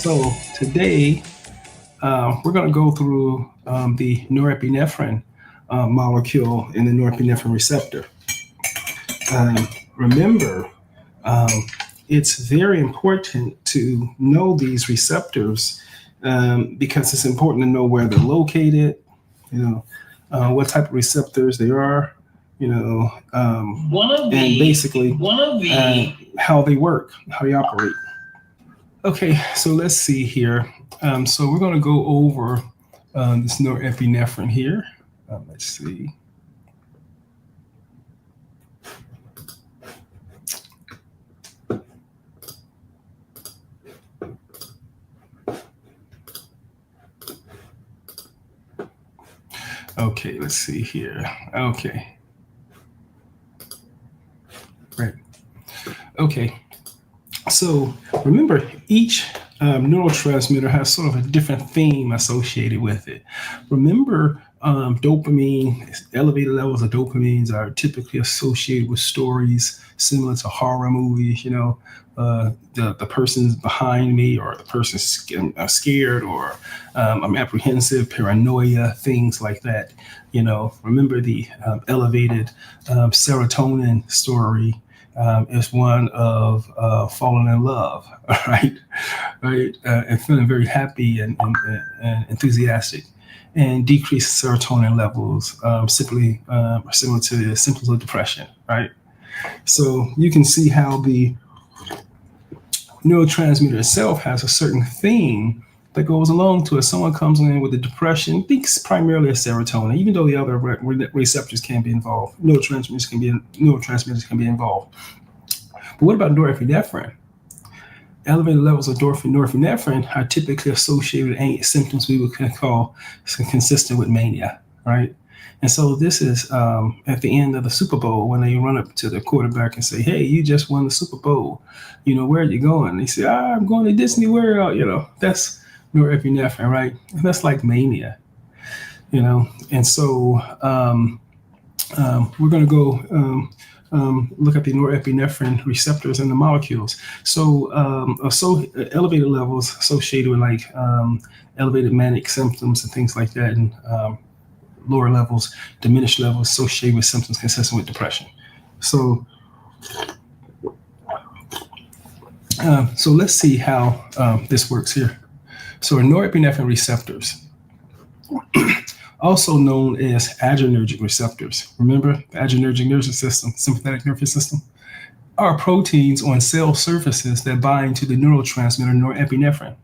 So today we're going to go through the norepinephrine molecule in the norepinephrine receptor. Remember, um, it's very important to know these receptors because it's important to know where they're located, what type of receptors they are, and basically how they work, how they operate. Okay, so let's see here. So we're going to go over this norepinephrine here. Let's see. Okay, let's see here. Okay. Right. Okay. So remember, each neurotransmitter has sort of a different theme associated with it. Remember, dopamine, elevated levels of dopamines are typically associated with stories similar to horror movies. The person's behind me, or the person's scared, or I'm apprehensive, paranoia, things like that. Remember the elevated serotonin story. Is one of falling in love, right? And feeling very happy and enthusiastic, and decreased serotonin levels, simply similar to the symptoms of depression, right? So you can see how the neurotransmitter itself has a certain theme that goes along to it. Someone comes in with a depression, thinks primarily of serotonin, even though the other receptors can be involved. Neurotransmitters can be involved. But what about norepinephrine? Elevated levels of norepinephrine are typically associated with symptoms we would call consistent with mania, right? And so this is at the end of the Super Bowl, when they run up to the quarterback and say, "Hey, you just won the Super Bowl. Where are you going?" They say, "I'm going to Disney World." That's norepinephrine, right? And that's like mania, And so we're going to go look at the norepinephrine receptors and the molecules. So elevated levels associated with like elevated manic symptoms and things like that, and lower levels, diminished levels associated with symptoms consistent with depression. So let's see how this works here. So norepinephrine receptors, also known as adrenergic receptors. Remember, the adrenergic nervous system, sympathetic nervous system, are proteins on cell surfaces that bind to the neurotransmitter norepinephrine,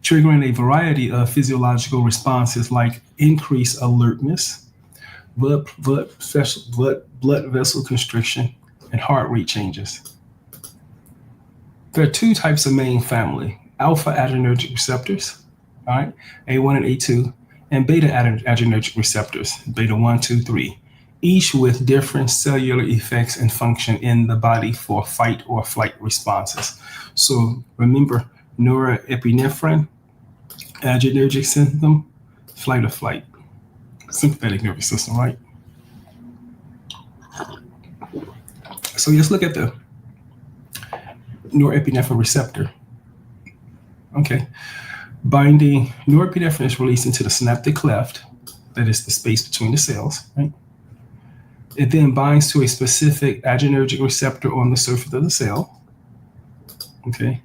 triggering a variety of physiological responses like increased alertness, blood vessel constriction, and heart rate changes. There are two types of main family: alpha adrenergic receptors, all right, A1 and A2, and beta adrenergic receptors, beta 1, 2, 3, each with different cellular effects and function in the body for fight or flight responses. So remember, norepinephrine, adrenergic system, flight or flight, sympathetic nervous system, right? So let's look at the norepinephrine receptor. Okay. Binding, norepinephrine is released into the synaptic cleft, that is the space between the cells, right? It then binds to a specific adrenergic receptor on the surface of the cell. Okay.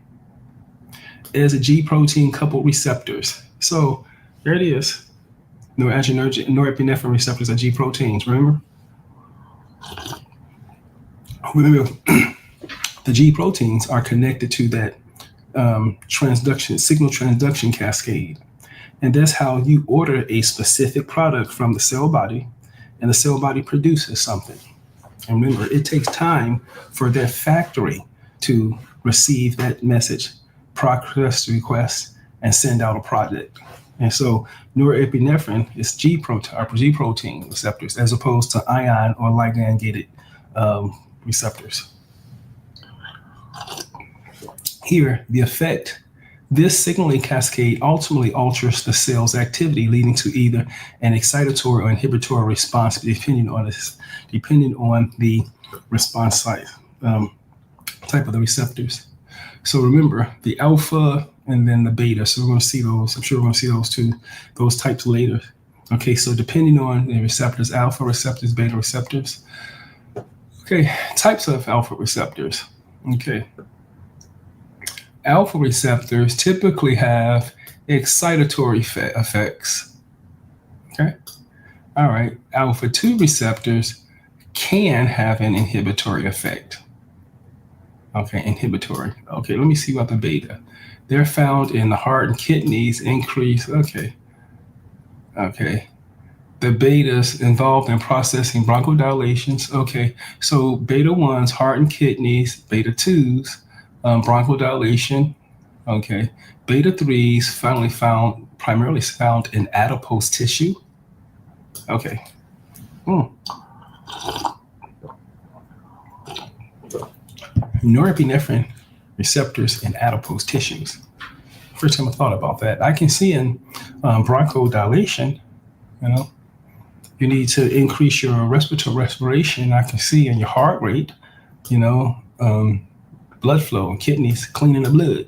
It has a G protein coupled receptors. So there it is. Norepinephrine receptors are G proteins, remember? The G proteins are connected to that signal transduction cascade. And that's how you order a specific product from the cell body, and the cell body produces something. And remember, it takes time for that factory to receive that message, process the request, and send out a product. And so norepinephrine is G protein receptors, as opposed to ion or ligand gated receptors. Here, the effect, this signaling cascade ultimately alters the cell's activity, leading to either an excitatory or inhibitory response, depending on the response type of the receptors. So remember the alpha and then the beta. So we're going to see those. I'm sure we're going to see those types later. Okay, so depending on the receptors, alpha receptors, beta receptors. Okay, types of alpha receptors. Okay. Alpha receptors typically have excitatory effects. Okay. All right. Alpha 2 receptors can have an inhibitory effect. Okay, inhibitory. Okay, let me see about the beta. They're found in the heart and kidneys, increase. Okay. The betas involved in processing bronchodilations. Okay, so beta 1s, heart and kidneys, beta 2s, bronchodilation. Okay, beta 3s primarily found in adipose tissue. Okay. Norepinephrine receptors in adipose tissues. First time I thought about that. I can see in bronchodilation, you need to increase your respiratory respiration. I can see in your heart rate, blood flow and kidneys cleaning the blood.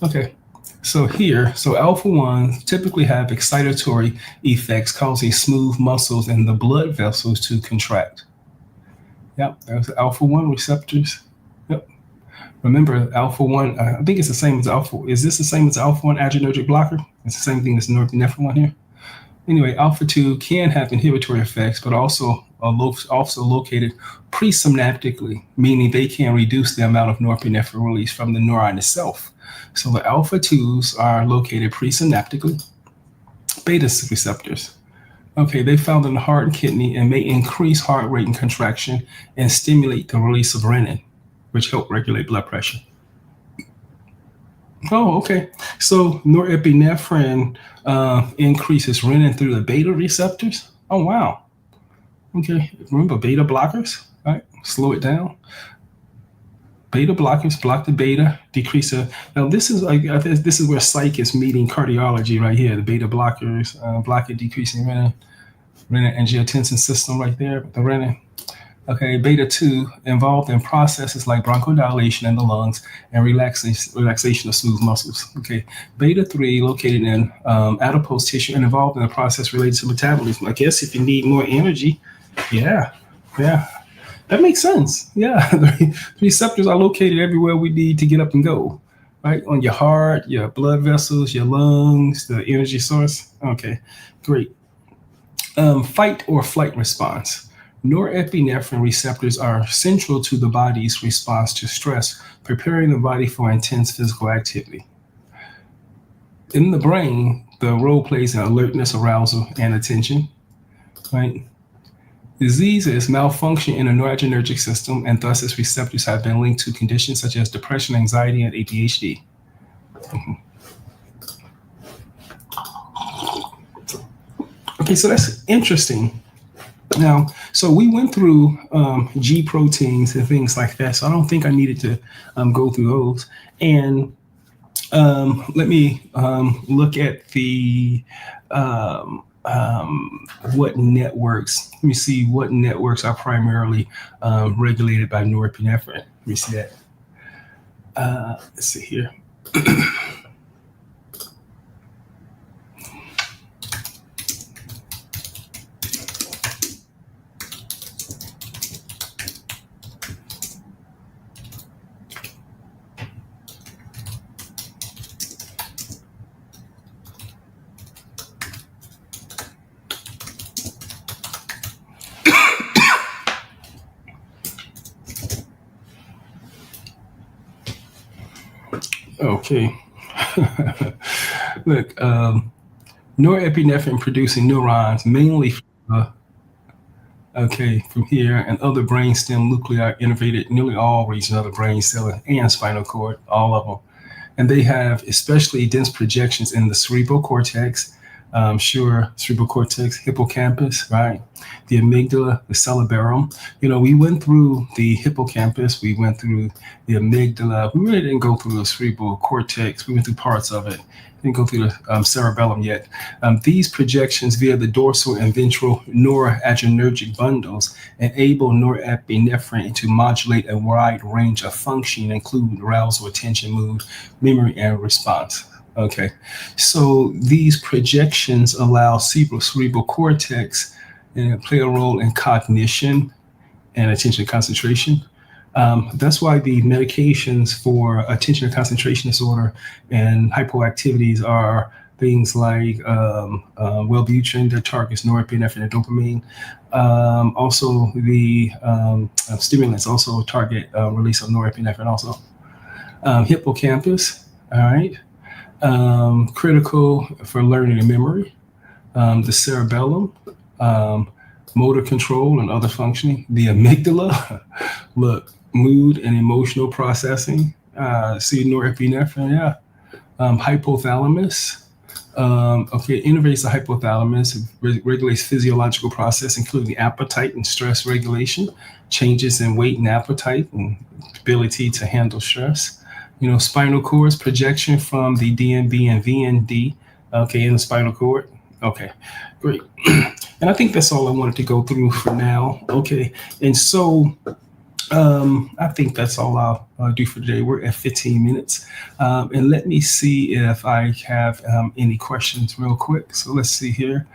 Okay, so alpha 1s typically have excitatory effects causing smooth muscles and the blood vessels to contract. Yep, there's alpha 1 receptors. Yep. Remember, alpha 1, I think it's the same as alpha. Is this the same as alpha 1 adrenergic blocker? It's the same thing as norepinephrine 1 here. Anyway, alpha 2 can have inhibitory effects, but also located presynaptically, meaning they can reduce the amount of norepinephrine release from the neuron itself. So the alpha 2s are located presynaptically. Beta receptors. Okay, they found in the heart and kidney and may increase heart rate and contraction and stimulate the release of renin, which help regulate blood pressure. Oh, okay. So norepinephrine increases renin through the beta receptors. Oh, wow. Okay. Remember beta blockers, right? Slow it down. Beta blockers block the beta, decrease the. Now this is where psych is meeting cardiology right here. The beta blockers block it, decreasing renin angiotensin system right there. The renin. Okay, beta 2 involved in processes like bronchodilation in the lungs and relaxation of smooth muscles. Okay, beta 3 located in adipose tissue and involved in a process related to metabolism. I guess if you need more energy, yeah, that makes sense. Yeah, the receptors are located everywhere we need to get up and go, right? On your heart, your blood vessels, your lungs, the energy source. Okay, great. Fight or flight response. Norepinephrine receptors are central to the body's response to stress, preparing the body for intense physical activity. In the brain, the role plays in alertness, arousal, and attention. Right? Diseases malfunction in the noradrenergic system, and thus its receptors have been linked to conditions such as depression, anxiety, and ADHD. Okay, so that's interesting. Now, so we went through G proteins and things like that, so I don't think I needed to go through those. And let me look at the what networks. Let me see what networks are primarily regulated by norepinephrine. Let me see that. Let's see here. Okay. Look, norepinephrine producing neurons, mainly from here and other brainstem nuclei innervated nearly all regions of the brain cell and spinal cord, all of them. And they have especially dense projections in the cerebral cortex, Sure, cerebral cortex, hippocampus, right? The amygdala, the cerebellum. We went through the hippocampus, we went through the amygdala. We really didn't go through the cerebral cortex. We went through parts of it. Didn't go through the cerebellum yet. These projections via the dorsal and ventral noradrenergic bundles enable norepinephrine to modulate a wide range of function, including arousal, attention, mood, memory, and response. Okay, so these projections allow cerebral cortex and play a role in cognition and attention concentration. That's why the medications for attention and concentration disorder and hypoactivities are things like Wellbutrin, that targets norepinephrine and dopamine. Also, the stimulants also target release of norepinephrine also. Hippocampus, all right, critical for learning and memory. The cerebellum, motor control and other functioning. The amygdala, look, mood and emotional processing. See norepinephrine, yeah. Hypothalamus, innervates the hypothalamus, regulates physiological process, including appetite and stress regulation, changes in weight and appetite, and ability to handle stress. Spinal cords, projection from the DNB and VND, in the spinal cord. Okay, great. And I think that's all I wanted to go through for now. Okay, and so I think that's all I'll do for today. We're at 15 minutes. And let me see if I have any questions real quick. So let's see here.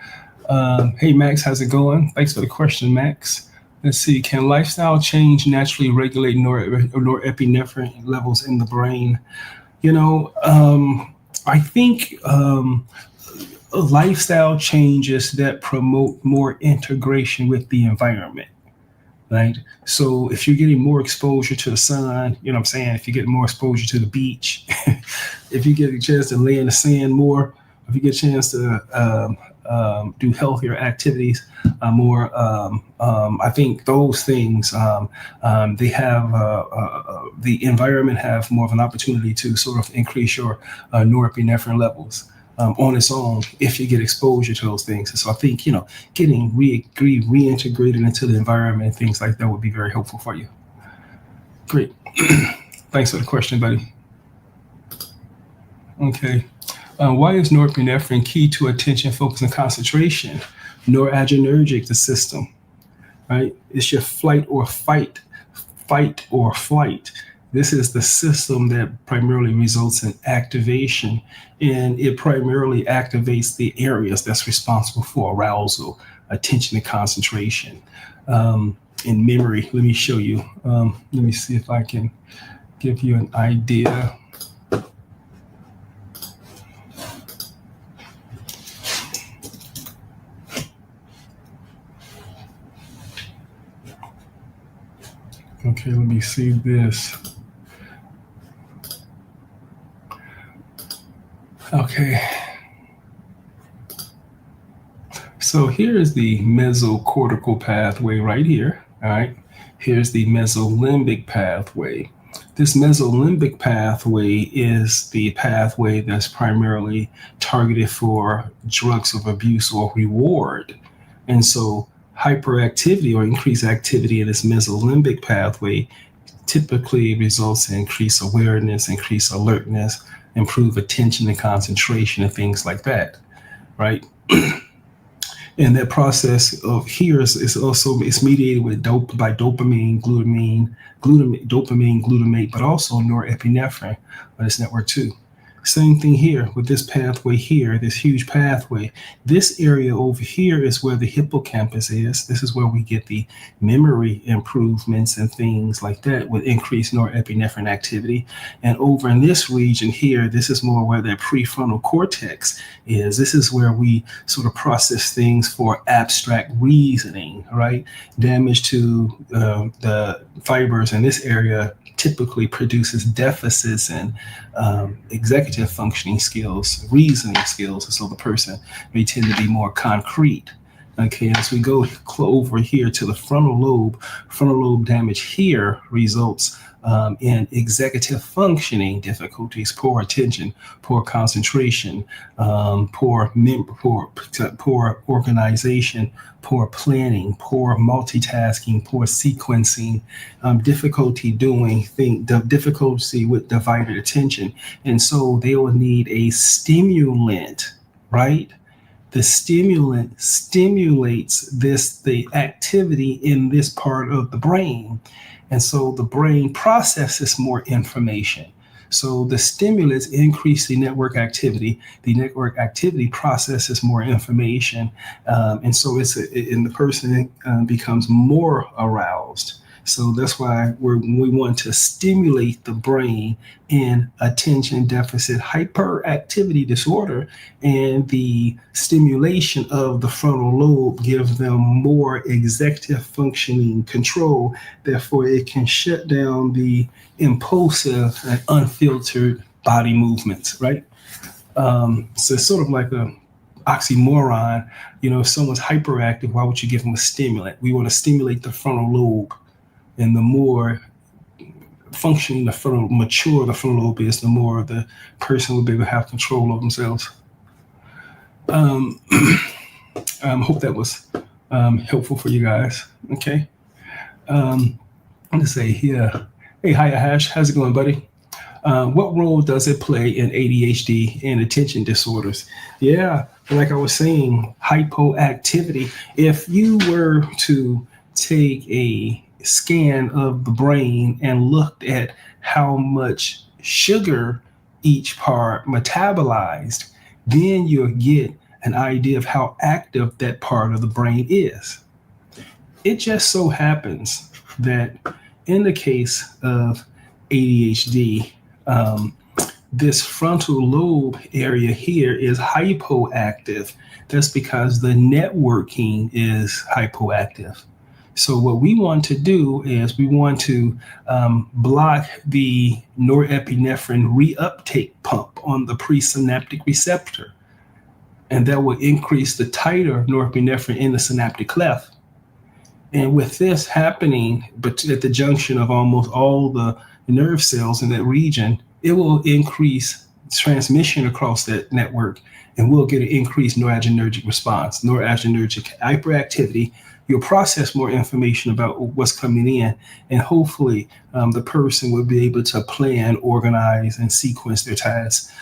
Hey, Max, how's it going? Thanks for the question, Max. Let's see. Can lifestyle change naturally regulate norepinephrine levels in the brain? I think lifestyle changes that promote more integration with the environment. Right. So if you're getting more exposure to the sun, if you get more exposure to the beach, if you get a chance to lay in the sand more, if you get a chance to do healthier activities more, I think those things, they have the environment have more of an opportunity to sort of increase your norepinephrine levels. On its own, if you get exposure to those things. And so I think, getting reintegrated into the environment and things like that would be very helpful for you. Great. Thanks for the question, buddy. Okay. Why is norepinephrine key to attention, focus, and concentration? Noradrenergic, the system, right? It's your fight or flight. This is the system that primarily results in activation, and it primarily activates the areas that's responsible for arousal, attention, and concentration. In memory, let me show you. Let me see if I can give you an idea. Okay, let me see this. Okay. So here is the mesocortical pathway right here. All right. Here's the mesolimbic pathway. This mesolimbic pathway is the pathway that's primarily targeted for drugs of abuse or reward. And so hyperactivity or increased activity in this mesolimbic pathway typically results in increased awareness, increased alertness, improve attention and concentration and things like that, right? And that process of here is also it's mediated with by dopamine, glutamate, but also norepinephrine on this network too. Same thing here with this pathway here, this huge pathway. This area over here is where the hippocampus is. This is where we get the memory improvements and things like that with increased norepinephrine activity. And over in this region here, this is more where the prefrontal cortex is. This is where we sort of process things for abstract reasoning, right? Damage to the fibers in this area typically produces deficits in executive functioning skills, reasoning skills. And so the person may tend to be more concrete. Okay, as we go over here to the frontal lobe damage here results in executive functioning difficulties, poor attention, poor concentration, poor organization, poor planning, poor multitasking, poor sequencing, difficulty doing things, difficulty with divided attention. And so they will need a stimulant, right? The stimulant stimulates the activity in this part of the brain. And so the brain processes more information. So the stimulus increase the network activity. The network activity processes more information, and so and the person becomes more aroused. So that's why we want to stimulate the brain in attention deficit hyperactivity disorder, and the stimulation of the frontal lobe gives them more executive functioning control. Therefore, it can shut down the impulsive and unfiltered body movements, right? So it's sort of like a oxymoron. If someone's hyperactive, why would you give them a stimulant? We want to stimulate the frontal lobe. And the more functioning mature the frontal lobe is, the more the person will be able to have control of themselves. Hope that was helpful for you guys. Okay. Let's say here. Hey, hiya, Hash. How's it going, buddy? What role does it play in ADHD and attention disorders? Yeah, like I was saying, hypoactivity. If you were to take a scan of the brain and looked at how much sugar each part metabolized, then you'll get an idea of how active that part of the brain is. It just so happens that in the case of ADHD, this frontal lobe area here is hypoactive. That's because the networking is hypoactive. So what we want to do is we want to block the norepinephrine reuptake pump on the presynaptic receptor. And that will increase the titer of norepinephrine in the synaptic cleft. And with this happening, but at the junction of almost all the nerve cells in that region, it will increase transmission across that network, and we'll get an increased noradrenergic response, noradrenergic hyperactivity. You'll process more information about what's coming in, and hopefully the person will be able to plan, organize, and sequence their tasks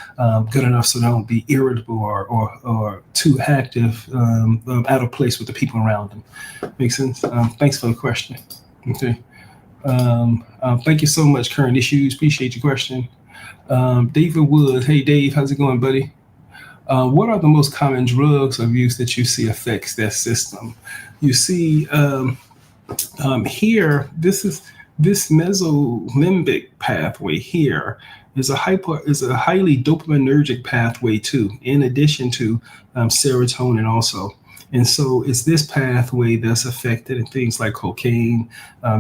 good enough so they don't be irritable or too active, out of place with the people around them. Makes sense? Thanks for the question. Okay. Thank you so much, Current Issues. Appreciate your question. David Woods. Hey, Dave. How's it going, buddy? What are the most common drugs of use that you see affects that system? You see here, this mesolimbic pathway here is a highly dopaminergic pathway too, in addition to serotonin also. And so it's this pathway that's affected in things like cocaine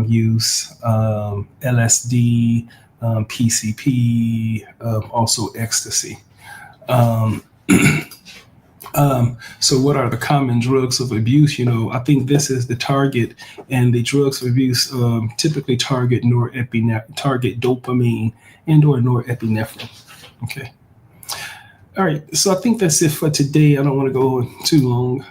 use, LSD, PCP, also ecstasy. So what are the common drugs of abuse? I think this is the target, and the drugs of abuse typically target dopamine and or norepinephrine. Okay. All right. So I think that's it for today. I don't want to go too long,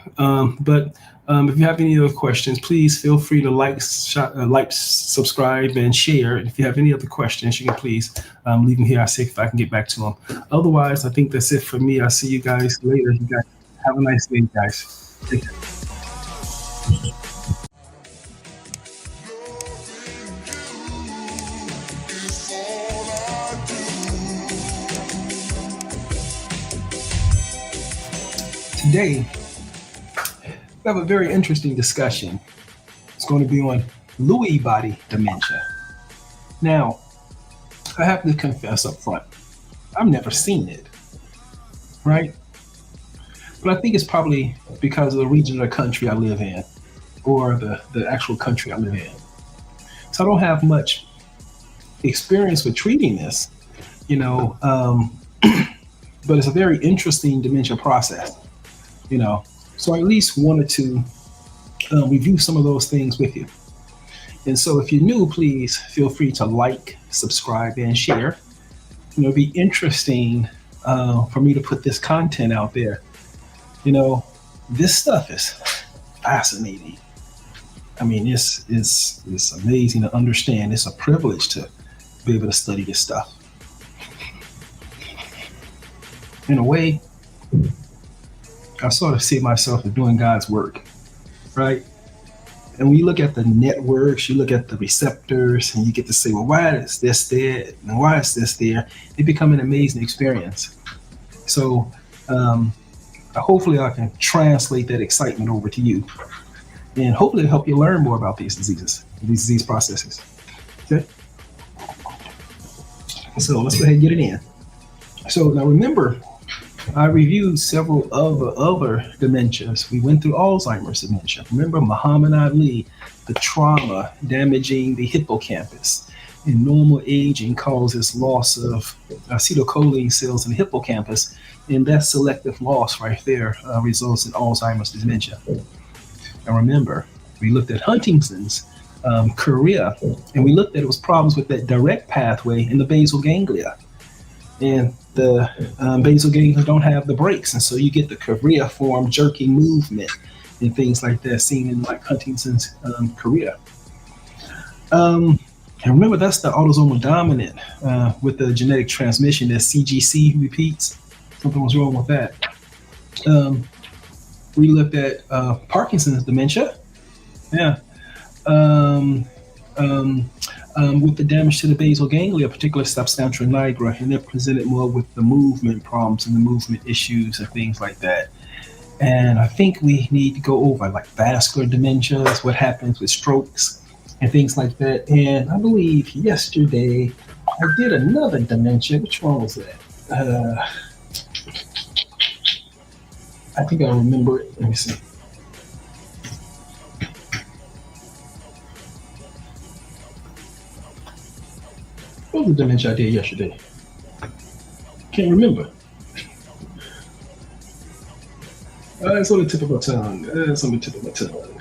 but if you have any other questions, please feel free to like, subscribe, and share. If you have any other questions, you can please leave them here. I'll see if I can get back to them. Otherwise, I think that's it for me. I'll see you guys later. You guys have a nice day, guys. Take care. Today, we have a very interesting discussion. It's going to be on Lewy body dementia. Now, I have to confess up front, I've never seen it, right? But I think it's probably because of the region of the country I live in, or the actual country I live in. So I don't have much experience with treating this, but it's a very interesting dementia process. So I at least wanted to review some of those things with you. And so if you're new, please feel free to like, subscribe, and share. It'll be interesting for me to put this content out there. This stuff is fascinating. I mean, it's amazing to understand. It's a privilege to be able to study this stuff. In a way, I sort of see myself as doing God's work, right? And when you look at the networks, you look at the receptors, and you get to say, well, why is this there? And why is this there? It become an amazing experience. So hopefully I can translate that excitement over to you. And hopefully help you learn more about these diseases, these disease processes. Okay? So let's go ahead and get it in. So now remember, I reviewed several other dementias. We went through Alzheimer's dementia. Remember Muhammad Ali, the trauma damaging the hippocampus. And normal aging causes loss of acetylcholine cells in the hippocampus. And that selective loss right there results in Alzheimer's dementia. And remember, we looked at Huntington's, chorea, and we looked at it was problems with that direct pathway in the basal ganglia. And the basal ganglia don't have the brakes, and so you get the chorea form jerking movement and things like that seen in like Huntington's chorea. And remember, that's the autosomal dominant with the genetic transmission that CGC repeats. Something was wrong with that. We looked at Parkinson's dementia. Yeah. With the damage to the basal ganglia, particularly substantia nigra, and they're presented more with the movement problems and the movement issues and things like that. And I think we need to go over like vascular dementias, what happens with strokes and things like that. And I believe yesterday I did another dementia. Which one was that? I think I remember it. Let me see. What was the dementia I did yesterday? Can't remember. It's on the tip of my tongue. It's on the tip of my tongue.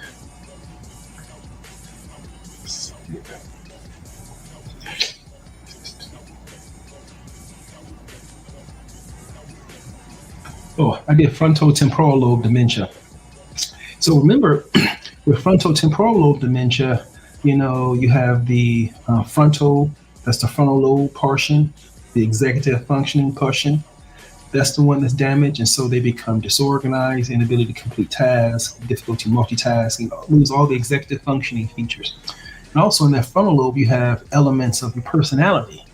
Oh, I did frontotemporal lobe dementia. So remember, with frontotemporal lobe dementia, you have the frontal, that's the frontal lobe portion, the executive functioning portion. That's the one that's damaged, and so they become disorganized, inability to complete tasks, difficulty multitasking, lose all the executive functioning features. And also in that frontal lobe, you have elements of your personality,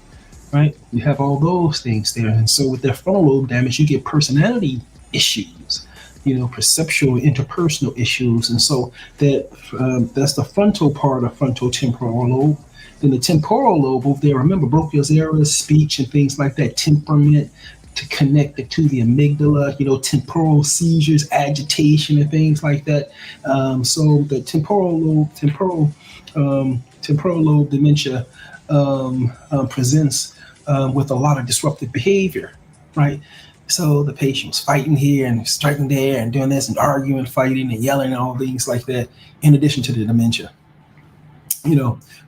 right? You have all those things there. And so with that frontal lobe damage, you get personality issues, perceptual, interpersonal issues. And so that's the frontal part of frontotemporal lobe. Then the temporal lobe over there, remember bronchial errors, speech and things like that, temperament, to connect it to the amygdala, temporal seizures, agitation and things like that. So the temporal lobe dementia presents with a lot of disruptive behavior, right? So the patient was fighting here and striking there and doing this and arguing, fighting and yelling and all things like that, in addition to the dementia.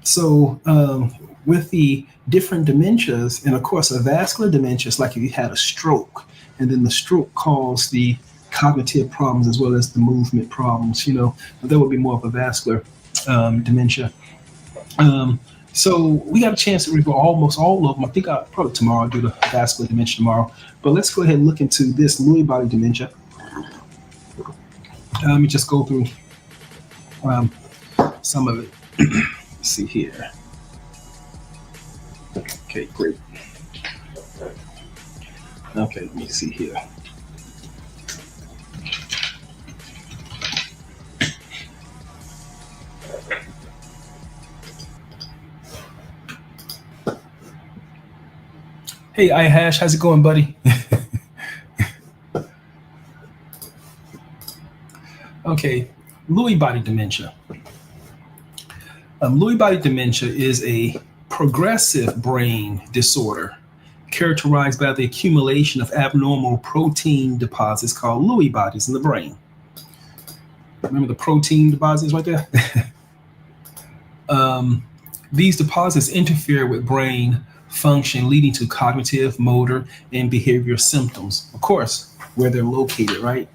So with the different dementias, and of course a vascular dementia is like if you had a stroke, and then the stroke caused the cognitive problems as well as the movement problems, that would be more of a vascular dementia. So we got a chance to review almost all of them. I think probably tomorrow I'll do the vascular dementia tomorrow. But let's go ahead and look into this Lewy body dementia. Let me just go through some of it. Let's see here. Okay, great. Okay, let me see here. Hey, iHash, how's it going, buddy? Okay, Lewy body dementia. Lewy body dementia is a progressive brain disorder characterized by the accumulation of abnormal protein deposits called Lewy bodies in the brain. Remember the protein deposits right there? These deposits interfere with brain function, leading to cognitive, motor, and behavioral symptoms. Of course, where they're located, right?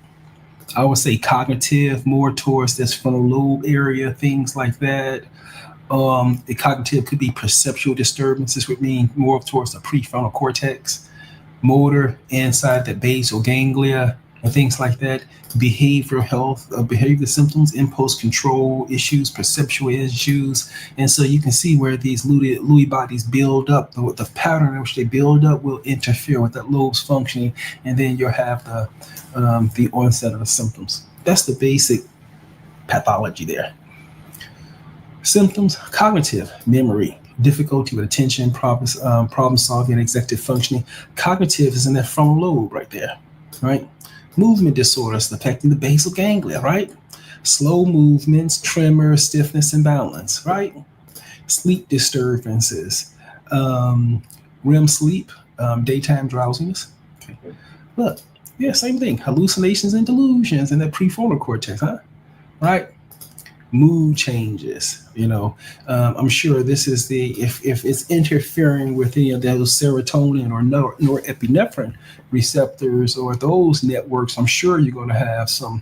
I would say cognitive, more towards this frontal lobe area, things like that. The cognitive could be perceptual disturbances, which mean more towards the prefrontal cortex. Motor inside the basal ganglia, and things like that. Behavioral health, behavior symptoms, impulse control issues, perceptual issues. And so you can see where these Lewy bodies build up, the pattern in which they build up will interfere with that lobe's functioning, and then you'll have the onset of the symptoms. That's the basic pathology there. Symptoms: cognitive, memory, difficulty with attention, problem solving, executive functioning. Cognitive is in that frontal lobe right there, right? Movement disorders affecting the basal ganglia, right? Slow movements, tremor, stiffness, and balance, right? Sleep disturbances, REM sleep, daytime drowsiness. Okay. Look, yeah, same thing. Hallucinations and delusions in the prefrontal cortex, huh? Right? Mood changes. I'm sure this is if it's interfering with any of those serotonin or norepinephrine receptors or those networks, I'm sure you're going to have some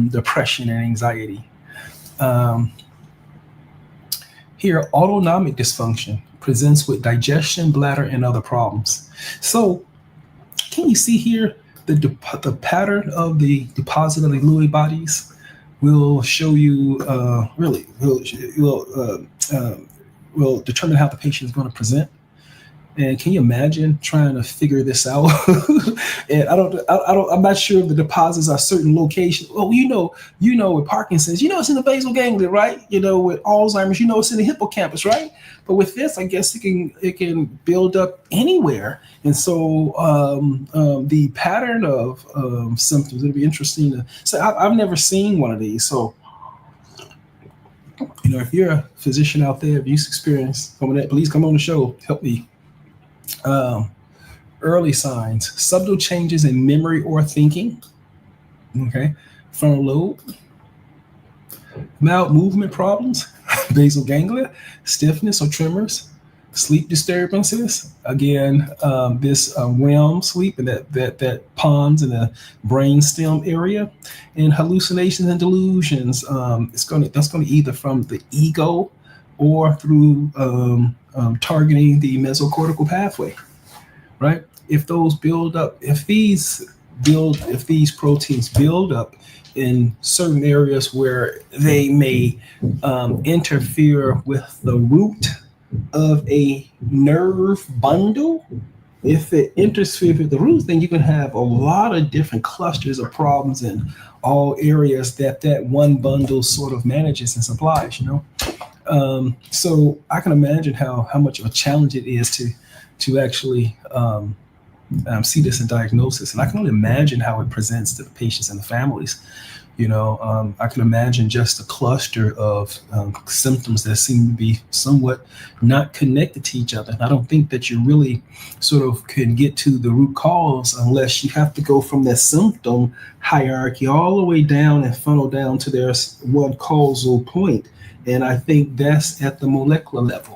depression and anxiety. Here, autonomic dysfunction presents with digestion, bladder, and other problems. So, can you see here the pattern of the deposit of the Lewy bodies? Will show you will determine how the patient is going to present. And can you imagine trying to figure this out? And I'm not sure if the deposits are certain locations. Well, with Parkinson's, it's in the basal ganglia, right? With Alzheimer's, it's in the hippocampus, right? But with this, I guess it can build up anywhere. And so the pattern of symptoms, it'll be interesting to. So I've never seen one of these. So if you're a physician out there, if you've experienced some of that, please come on the show, help me. Early signs: subtle changes in memory or thinking. Okay, frontal lobe, mild movement problems, basal ganglia, stiffness or tremors, sleep disturbances. Again, this REM sleep and that pons in the brainstem area, and hallucinations and delusions. That's going to either from the ego or through targeting the mesocortical pathway, right? If those build up, if these proteins build up in certain areas where they may interfere with the root of a nerve bundle, if it interferes with the root, then you can have a lot of different clusters of problems in all areas that one bundle sort of manages and supplies, So I can imagine how much of a challenge it is to actually see this in diagnosis, and I can only imagine how it presents to the patients and the families. I can imagine just a cluster of symptoms that seem to be somewhat not connected to each other. And I don't think that you really sort of can get to the root cause unless you have to go from that symptom hierarchy all the way down and funnel down to there's one causal point. And I think that's at the molecular level.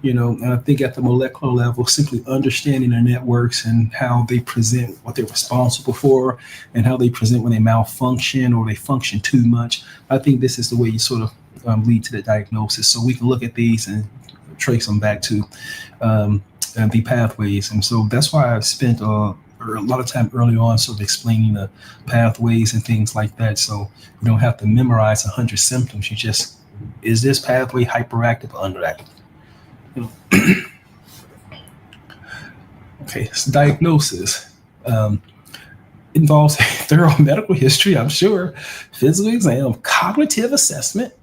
And I think at the molecular level, simply understanding their networks and how they present, what they're responsible for, and how they present when they malfunction or they function too much. I think this is the way you sort of lead to the diagnosis. So we can look at these and trace them back to the pathways. And so that's why I've spent a lot of time early on sort of explaining the pathways and things like that. So you don't have to memorize 100 symptoms. You just, is this pathway hyperactive or underactive? Okay, so diagnosis involves a thorough medical history, I'm sure, physical exam, cognitive assessment,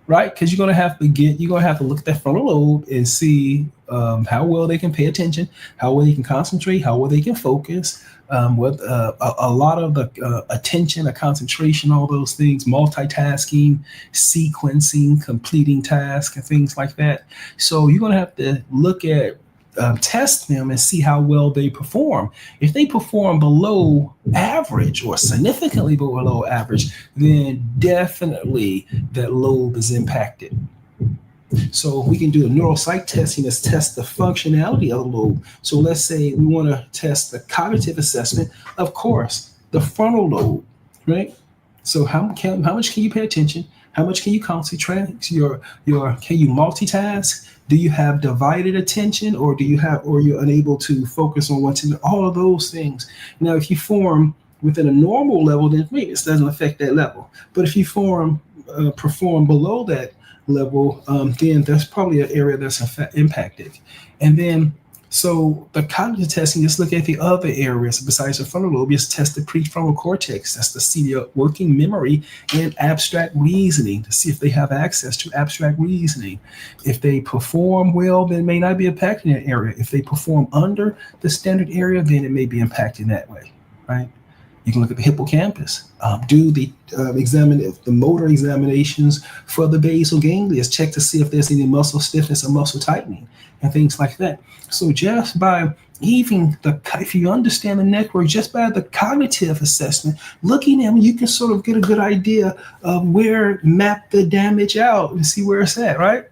right? Because you're going to have to look at that frontal lobe and see how well they can pay attention, how well they can concentrate, how well they can focus, with a lot of the attention, a concentration, all those things, multitasking, sequencing, completing tasks, and things like that. So you're going to have to look at test them and see how well they perform. If they perform below average or significantly below average, then definitely that lobe is impacted. So we can do a neuropsych testing that's test the functionality of the lobe. So let's say we want to test the cognitive assessment. Of course, the frontal lobe, right? So how much can you pay attention? How much can you concentrate? Can you multitask? Do you have divided attention, or you're unable to focus on what's in all of those things? Now, if you form within a normal level, then maybe it doesn't affect that level. But if you perform below that level, then that's probably an area that's impacted. And then, so the cognitive testing, just look at the other areas besides the frontal lobe. Just test the prefrontal cortex. That's to see the working memory and abstract reasoning, to see if they have access to abstract reasoning. If they perform well, then it may not be impacting that area. If they perform under the standard area, then it may be impacting that way, right? You can look at the hippocampus, do the motor examinations for the basal ganglia, check to see if there's any muscle stiffness or muscle tightening and things like that. So just by if you understand the network, just by the cognitive assessment, looking at them, you can sort of get a good idea of map the damage out and see where it's at, right?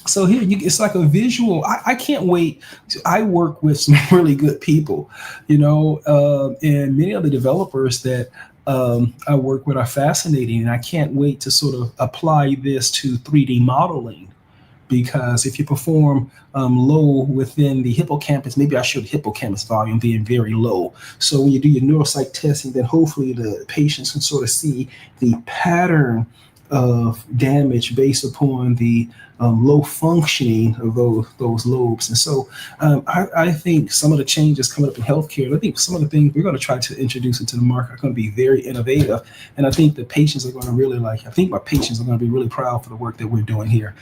So here, it's like a visual. I can't wait. I work with some really good people, and many of the developers that I work with are fascinating. And I can't wait to sort of apply this to 3D modeling, because if you perform low within the hippocampus, maybe I showed hippocampus volume being very low. So when you do your neuropsych testing, then hopefully the patients can sort of see the pattern of damage based upon the low functioning of those lobes. And so I think some of the changes coming up in healthcare, and I think some of the things we're going to try to introduce into the market are going to be very innovative. And I think the patients are going to really I think my patients are going to be really proud for the work that we're doing here,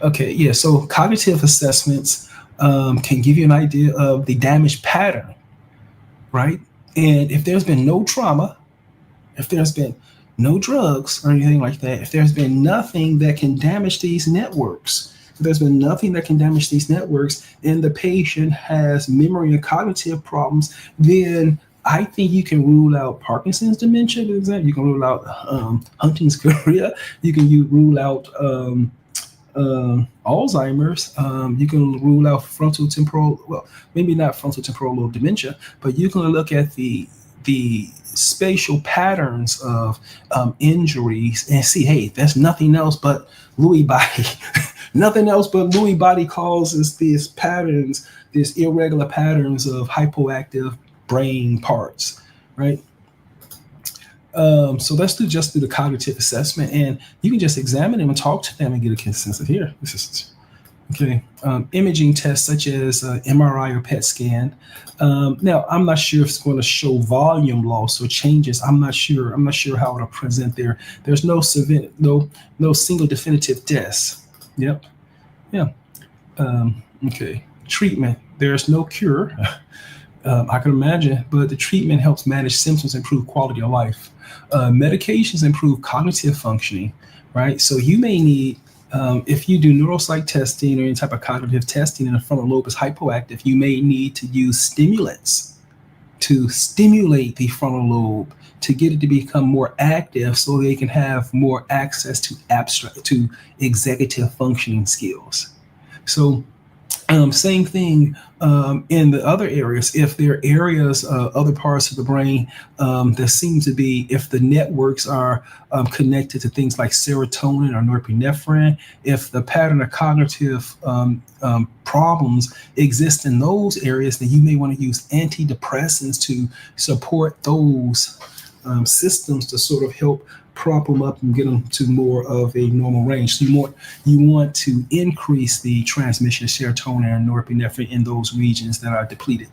Okay, yeah, so cognitive assessments can give you an idea of the damage pattern, right? And if there's been no trauma, if there's been no drugs or anything like that, if there's been nothing that can damage these networks, and the patient has memory and cognitive problems, then I think you can rule out Parkinson's dementia, for example. You can rule out Huntington's chorea. You can rule out Alzheimer's. You can rule out maybe not frontal temporal lobe dementia, but you can look at the spatial patterns of injuries and see, hey, there's nothing else but Lewy body. Nothing else but Lewy body causes these patterns, these irregular patterns of hypoactive brain parts, right? So let's do the cognitive assessment, and you can just examine them and talk to them and get a consensus here. This is okay. Imaging tests such as MRI or PET scan. Now, I'm not sure if it's going to show volume loss or changes. I'm not sure how it'll present there. There's no single definitive test. Yep. Yeah. Okay. Treatment. There's no cure. I can imagine, but the treatment helps manage symptoms, improve quality of life. Medications improve cognitive functioning, right? So you may need, if you do neuropsych testing or any type of cognitive testing and the frontal lobe is hypoactive, you may need to use stimulants to stimulate the frontal lobe to get it to become more active so they can have more access to executive functioning skills. So same thing in the other areas. If there are areas, other parts of the brain that seem to be, if the networks are connected to things like serotonin or norepinephrine, if the pattern of cognitive problems exist in those areas, then you may want to use antidepressants to support those systems to sort of help prop them up and get them to more of a normal range. So you want to increase the transmission of serotonin and norepinephrine in those regions that are depleted.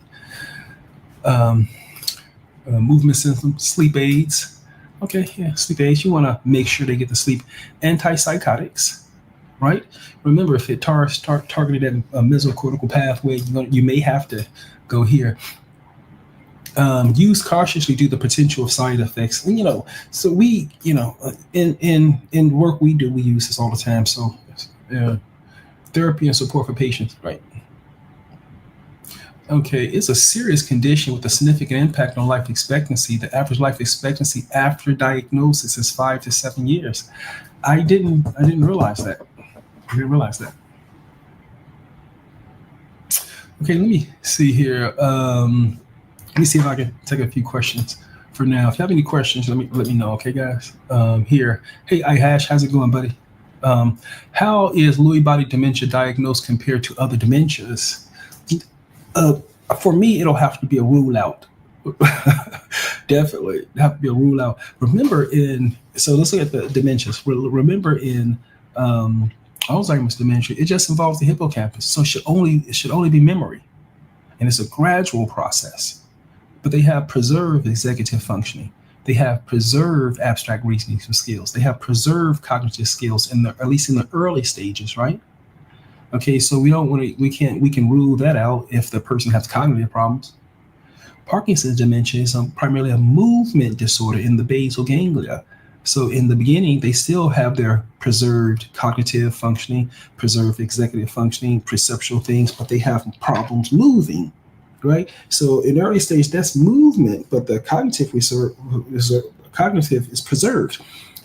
Movement symptoms, sleep aids. Okay, yeah, sleep aids. You want to make sure they get the sleep. Antipsychotics, right? Remember, if it targeted at a mesocortical pathway, you may have to go here. Use cautiously due to the potential of side effects. And, so we, in work we do, we use this all the time. So Yeah. Therapy and support for patients. Right. Okay, it's a serious condition with a significant impact on life expectancy. The average life expectancy after diagnosis is 5 to 7 years. I didn't realize that. I didn't realize that. Okay, let me see here. Let me see if I can take a few questions for now. If you have any questions, let me know. Okay, guys. Here. Hey, Ihash, how's it going, buddy? How is Lewy body dementia diagnosed compared to other dementias? Uh, for me, it'll have to be a rule out. Definitely have to be a rule out. Remember so let's look at the dementias. Remember in Alzheimer's dementia, it just involves the hippocampus, so it should only be memory, and it's a gradual process. But they have preserved executive functioning. They have preserved abstract reasoning skills. They have preserved cognitive skills at least in the early stages, right? Okay, so we can rule that out if the person has cognitive problems. Parkinson's dementia is primarily a movement disorder in the basal ganglia. So in the beginning, they still have their preserved cognitive functioning, preserved executive functioning, perceptual things, but they have problems moving, right? So in the early stage, that's movement, but the cognitive is preserved.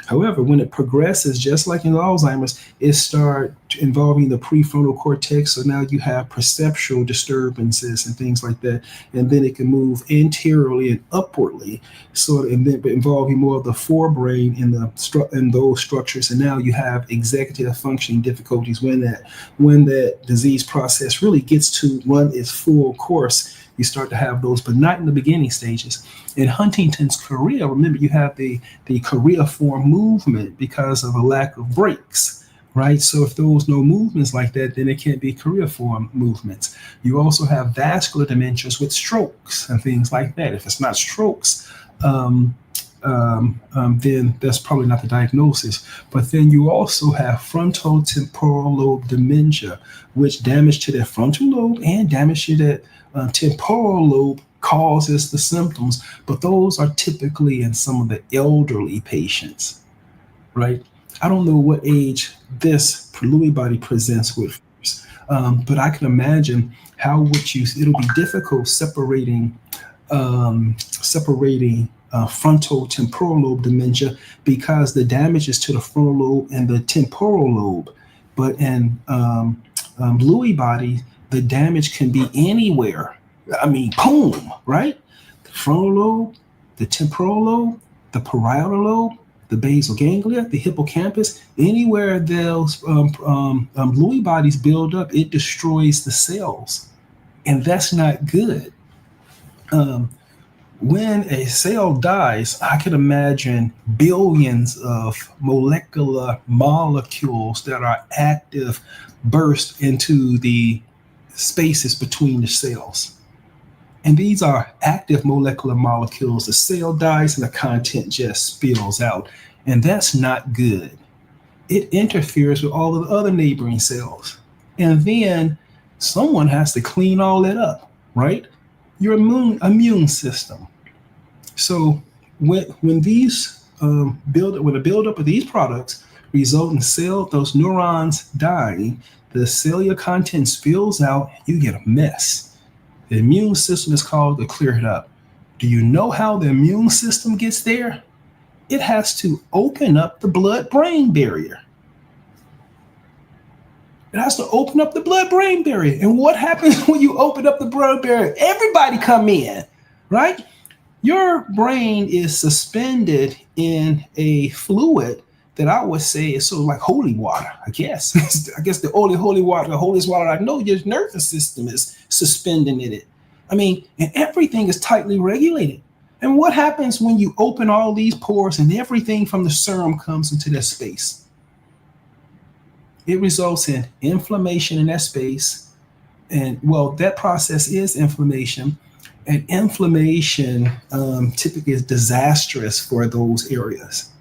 However, when it progresses, just like in Alzheimer's, it starts involving the prefrontal cortex. So now you have perceptual disturbances and things like that. And then it can move anteriorly and upwardly. So, and then involving more of the forebrain in those structures. And now you have executive functioning difficulties when that disease process really gets to run its full course. You start to have those, but not in the beginning stages. In Huntington's chorea, remember you have the choreiform movement because of a lack of breaks, right? So if there was no movements like that, then it can't be choreiform movements. You also have vascular dementias with strokes and things like that. If it's not strokes, then that's probably not the diagnosis. But then you also have frontal temporal lobe dementia, which damage to the frontal lobe and damage to the temporal lobe causes the symptoms, but those are typically in some of the elderly patients, right? I don't know what age this Lewy body presents with, but I can imagine how it'll be difficult separating frontal temporal lobe dementia because the damage is to the frontal lobe and the temporal lobe. But in Lewy body, the damage can be anywhere. I mean, boom, right? The frontal lobe, the temporal lobe, the parietal lobe, the basal ganglia, the hippocampus, anywhere those Lewy bodies build up, it destroys the cells. And that's not good. When a cell dies, I can imagine billions of molecular molecules that are active burst into the spaces between the cells. And these are active molecular molecules. The cell dies and the content just spills out. And that's not good. It interferes with all of the other neighboring cells. And then someone has to clean all that up, right? Your immune system. So when the buildup of these products result in those neurons dying, the cellular content spills out, you get a mess. The immune system is called to clear it up. Do you know how the immune system gets there? It has to open up the blood-brain barrier. It has to open up the blood-brain barrier. And what happens when you open up the blood barrier? Everybody come in, right? Your brain is suspended in a fluid that I would say is sort of like holy water, I guess. I guess the only holy water, the holiest water I know, your nervous system is suspended in it. I mean, and everything is tightly regulated. And what happens when you open all these pores and everything from the serum comes into that space? It results in inflammation in that space. And well, that process is inflammation. And inflammation typically is disastrous for those areas,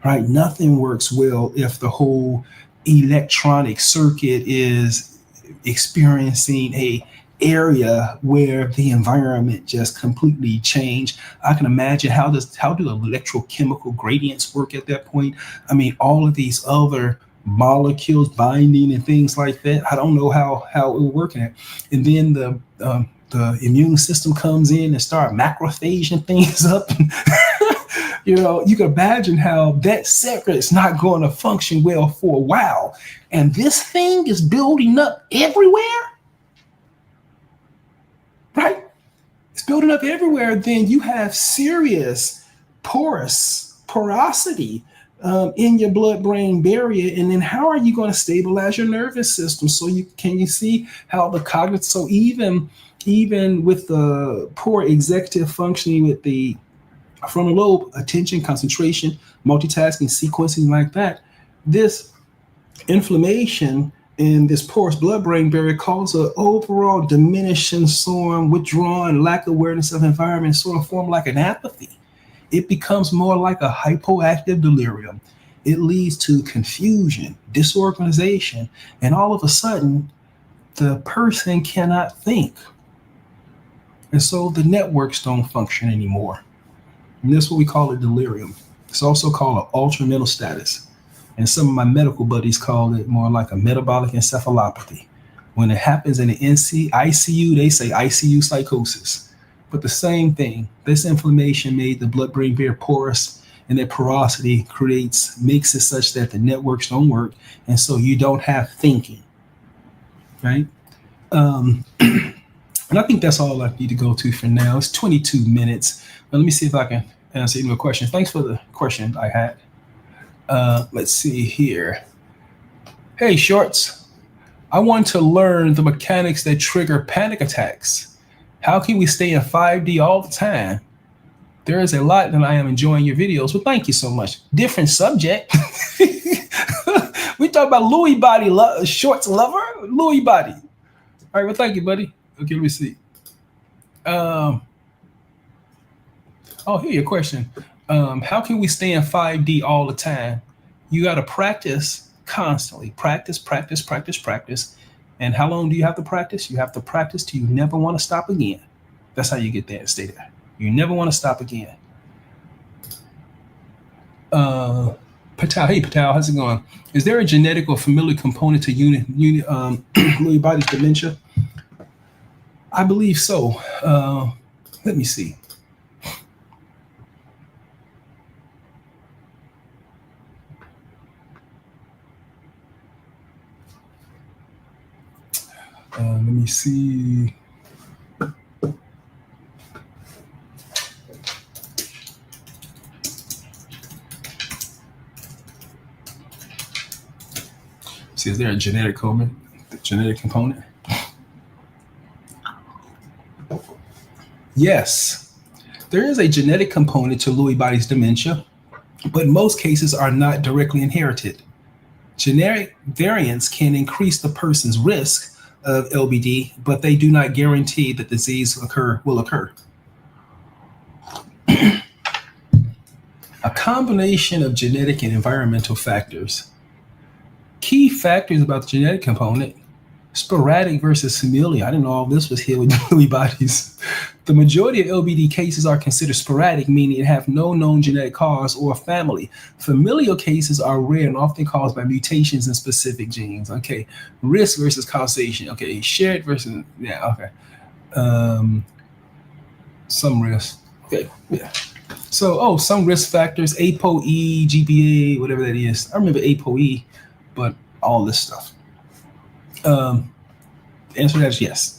right? Nothing works well if the whole electronic circuit is experiencing a area where the environment just completely changed. I can imagine how do electrochemical gradients work at that point? I mean, all of these other molecules binding and things like that. I don't know how it will work in it. And then the immune system comes in and start macrophaging things up. You can imagine how that sector is not going to function well for a while. And this thing is building up everywhere, right? It's building up everywhere. Then you have serious porosity in your blood-brain barrier. And then how are you going to stabilize your nervous system? So can you see how the cognitive, so even with the poor executive functioning with the frontal lobe, attention, concentration, multitasking, sequencing like that, this inflammation in this porous blood-brain barrier causes an overall diminishing, sort withdrawn, lack of awareness of environment, sort of form like an apathy. It becomes more like a hypoactive delirium. It leads to confusion, disorganization, and all of a sudden, the person cannot think. And so the networks don't function anymore. And that's what we call a delirium. It's also called an altered mental status. And some of my medical buddies call it more like a metabolic encephalopathy. When it happens in the ICU, they say ICU psychosis. But the same thing, this inflammation made the blood-brain barrier porous, and that porosity makes it such that the networks don't work. And so you don't have thinking, right? And I think that's all I need to go to for now. It's 22 minutes. But let me see if I can answer any more questions. Thanks for the question I had. Let's see here. Hey, Shorts. I want to learn the mechanics that trigger panic attacks. How can we stay in 5D all the time? There is a lot that I am enjoying your videos. Well, thank you so much. Different subject. We talk about Louis Body, Shorts lover, Louis Body. All right, well, thank you, buddy. Okay, let me see. Here your question. How can we stay in 5D all the time? You got to practice constantly. Practice. And how long do you have to practice? You have to practice till you never want to stop again. That's how you get there and stay there. You never want to stop again. Patel, hey Patel, how's it going? Is there a genetic or familial component to Lewy body dementia? I believe so. Let me see. Let me see. See, is there a genetic component? Yes, there is a genetic component to Lewy body's dementia, but most cases are not directly inherited. Genetic variants can increase the person's risk of LBD, but they do not guarantee that disease will occur. A combination of genetic and environmental factors. Key factors about the genetic component: sporadic versus familial. I didn't know all this was here with Lewy bodies. The majority of LBD cases are considered sporadic, meaning it have no known genetic cause or family. Familial cases are rare and often caused by mutations in specific genes. Okay, risk versus causation. Okay, shared versus, okay. Some risk. Okay, yeah. So, some risk factors, ApoE, GBA, whatever that is. I remember ApoE, but all this stuff. The answer to that is yes.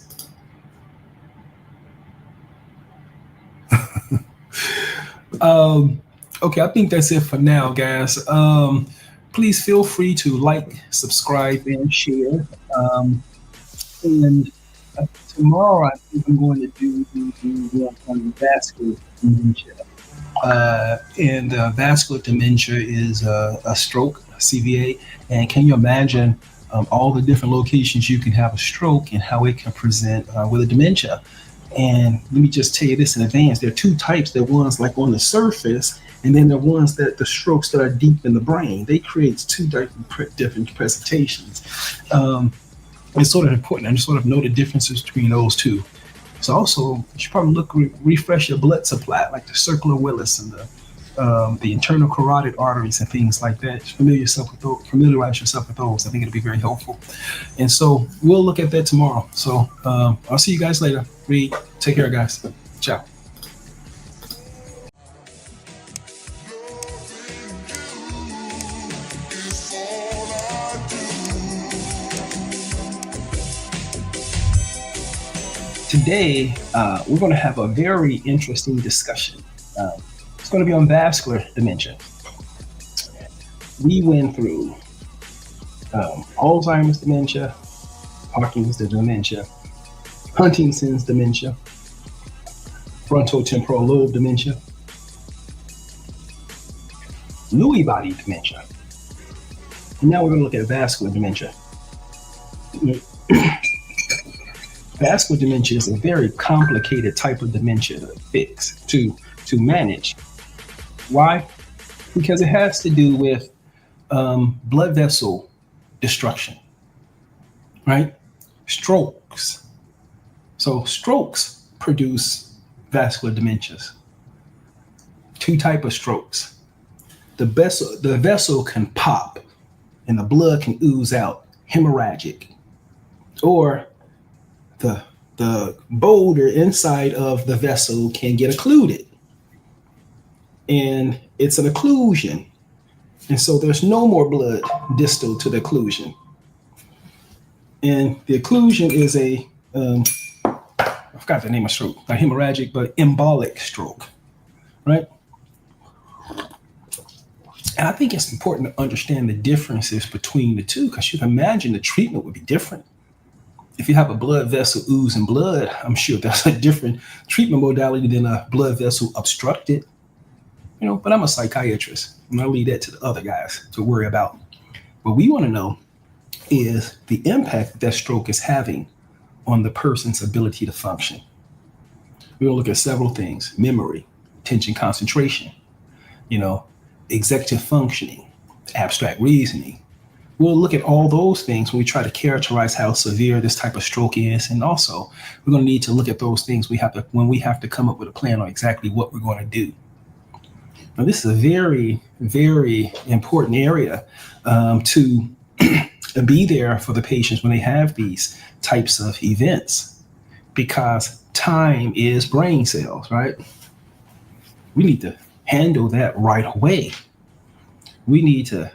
Okay, I think that's it for now, guys. Please feel free to like, subscribe, and share. And tomorrow, I think I'm going to do the vascular dementia. And vascular dementia is a stroke, CVA. And can you imagine all the different locations you can have a stroke and how it can present with a dementia? And let me just tell you this in advance. There are two types. There are ones like on the surface, and then there are ones that the strokes that are deep in the brain. They create two different presentations. It's sort of important to sort of know the differences between those two. So also, you should probably refresh your blood supply, like the circular Willis and the the internal carotid arteries and things like that. Familiarize yourself with those. I think it'll be very helpful. And so we'll look at that tomorrow. So I'll see you guys later. Reed, take care, guys. Ciao. Today, we're going to have a very interesting discussion. It's going to be on vascular dementia. We went through Alzheimer's dementia, Parkinson's dementia, Huntington's dementia, frontotemporal lobe dementia, Lewy body dementia. And now we're going to look at vascular dementia. Vascular dementia is a very complicated type of dementia to fix, to manage. Why? Because it has to do with blood vessel destruction, right? Strokes. So strokes produce vascular dementias. Two types of strokes. The vessel can pop and the blood can ooze out, hemorrhagic, or the boulder inside of the vessel can get occluded. And it's an occlusion. And so there's no more blood distal to the occlusion. And the occlusion is I forgot the name of stroke, not hemorrhagic, but embolic stroke, right? And I think it's important to understand the differences between the two, because you can imagine the treatment would be different. If you have a blood vessel oozing blood, I'm sure that's a different treatment modality than a blood vessel obstructed. But I'm a psychiatrist, and I'll leave that to the other guys to worry about. What we want to know is the impact that stroke is having on the person's ability to function. We're going to look at several things: memory, attention, concentration, executive functioning, abstract reasoning. We'll look at all those things when we try to characterize how severe this type of stroke is. And also, we're going to need to look at those things when we have to come up with a plan on exactly what we're going to do. Now, this is a very, very important area to be there for the patients when they have these types of events, because time is brain cells, right? We need to handle that right away. We need to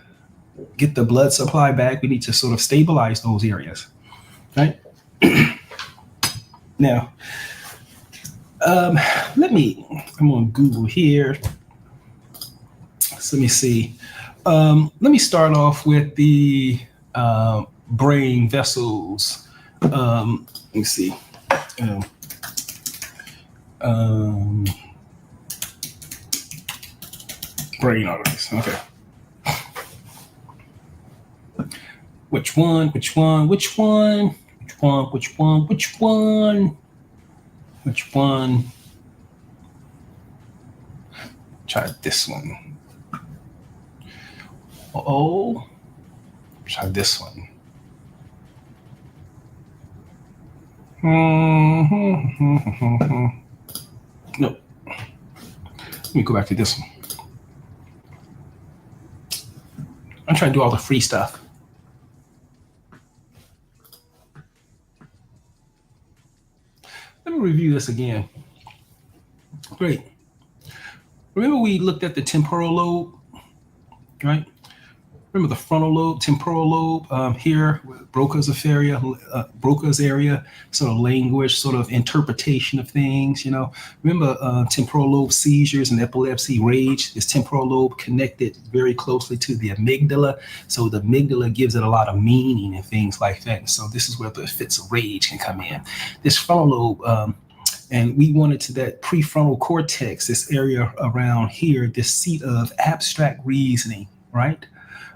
get the blood supply back. We need to sort of stabilize those areas, right? Now, I'm on Google here. So let me see. Let me start off with the brain vessels. Let me see. Brain arteries. Okay. Which one? Try this one. Try this one. No. Let me go back to this one. I'm trying to do all the free stuff. Let me review this again. Great. Remember we looked at the temporal lobe, right? Remember the frontal lobe, temporal lobe here, Broca's area, sort of language, sort of interpretation of things, Remember temporal lobe seizures and epilepsy, rage, is temporal lobe connected very closely to the amygdala. So the amygdala gives it a lot of meaning and things like that. And so this is where the fits of rage can come in. This frontal lobe, and we wanted to that prefrontal cortex, this area around here, this seat of abstract reasoning, right?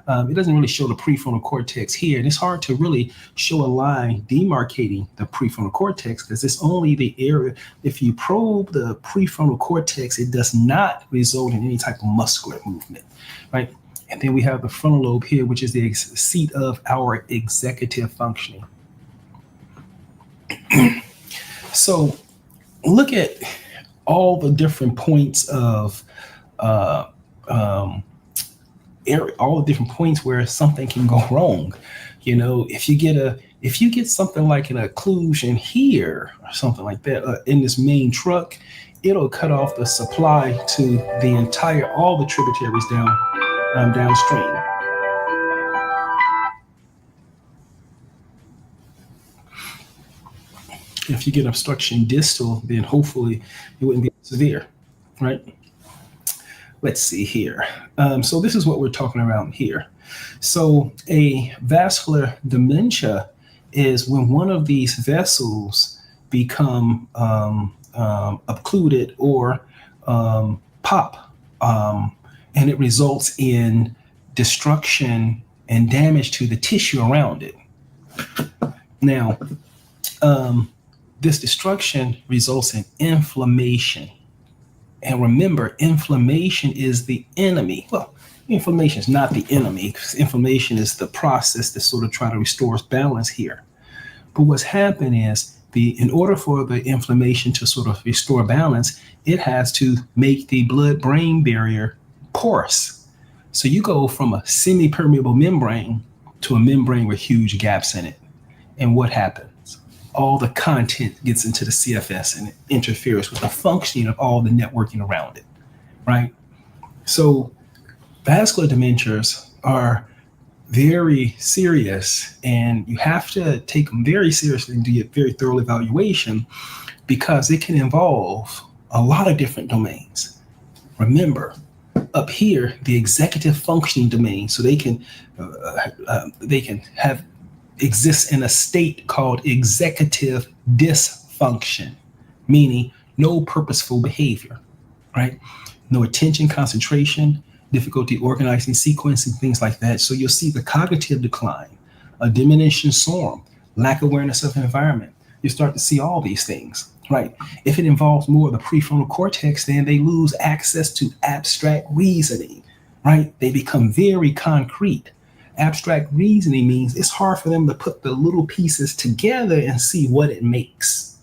It doesn't really show the prefrontal cortex here. And it's hard to really show a line demarcating the prefrontal cortex because it's only the area. If you probe the prefrontal cortex, it does not result in any type of muscular movement, right? And then we have the frontal lobe here, which is the seat of our executive functioning. So look at all the different points of um, area, all the different points where something can go wrong. If you get something like an occlusion here or something like that in this main truck, it'll cut off the supply to the entire all the tributaries downstream. If you get obstruction distal, then hopefully it wouldn't be severe, right? Let's see here. So this is what we're talking about here. So a vascular dementia is when one of these vessels become occluded or pop, and it results in destruction and damage to the tissue around it. Now, this destruction results in inflammation. And remember, inflammation is the enemy. Well, inflammation is not the enemy. Inflammation is the process that sort of try to restore balance here. But what's happened is in order for the inflammation to sort of restore balance, it has to make the blood-brain barrier porous. So you go from a semi-permeable membrane to a membrane with huge gaps in it. And what happens? All the content gets into the CFS and it interferes with the functioning of all the networking around it, right? So vascular dementias are very serious, and you have to take them very seriously and do a very thorough evaluation because it can involve a lot of different domains. Remember, up here, the executive functioning domain, so they can have exists in a state called executive dysfunction, meaning no purposeful behavior, right? No attention, concentration, difficulty organizing, sequencing, things like that. So you'll see the cognitive decline, a diminution SORM, lack of awareness of environment. You start to see all these things, right? If it involves more of the prefrontal cortex, then they lose access to abstract reasoning, right? They become very concrete. Abstract reasoning means it's hard for them to put the little pieces together and see what it makes,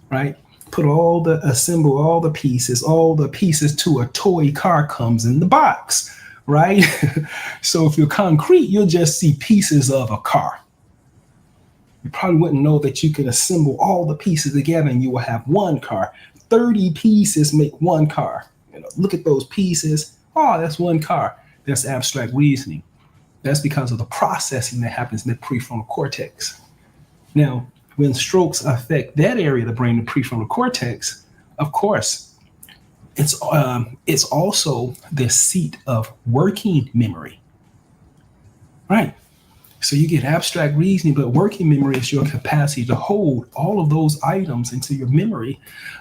right? Assemble all the pieces to a toy car comes in the box, right? So if you're concrete, you'll just see pieces of a car. You probably wouldn't know that you can assemble all the pieces together and you will have one car. 30 pieces make one car. Look at those pieces. Oh, that's one car. That's abstract reasoning. That's because of the processing that happens in the prefrontal cortex. Now, when strokes affect that area of the brain, the prefrontal cortex, of course, it's also the seat of working memory, right? So you get abstract reasoning, but working memory is your capacity to hold all of those items into your memory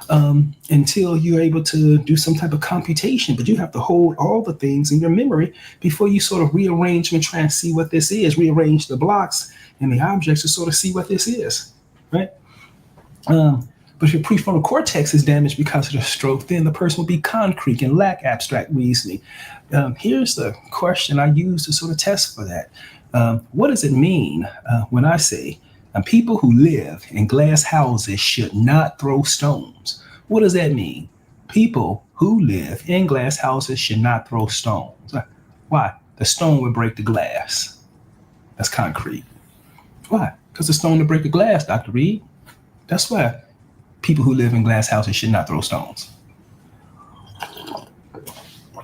until you're able to do some type of computation. But you have to hold all the things in your memory before you sort of rearrange and try and see what this is, rearrange the blocks and the objects to sort of see what this is, right? But if your prefrontal cortex is damaged because of the stroke, then the person will be concrete and lack abstract reasoning. Here's the question I use to sort of test for that. What does it mean when I say people who live in glass houses should not throw stones? What does that mean? People who live in glass houses should not throw stones. Why? The stone would break the glass. That's concrete. Why? Because the stone would break the glass, Dr. Reed. That's why people who live in glass houses should not throw stones.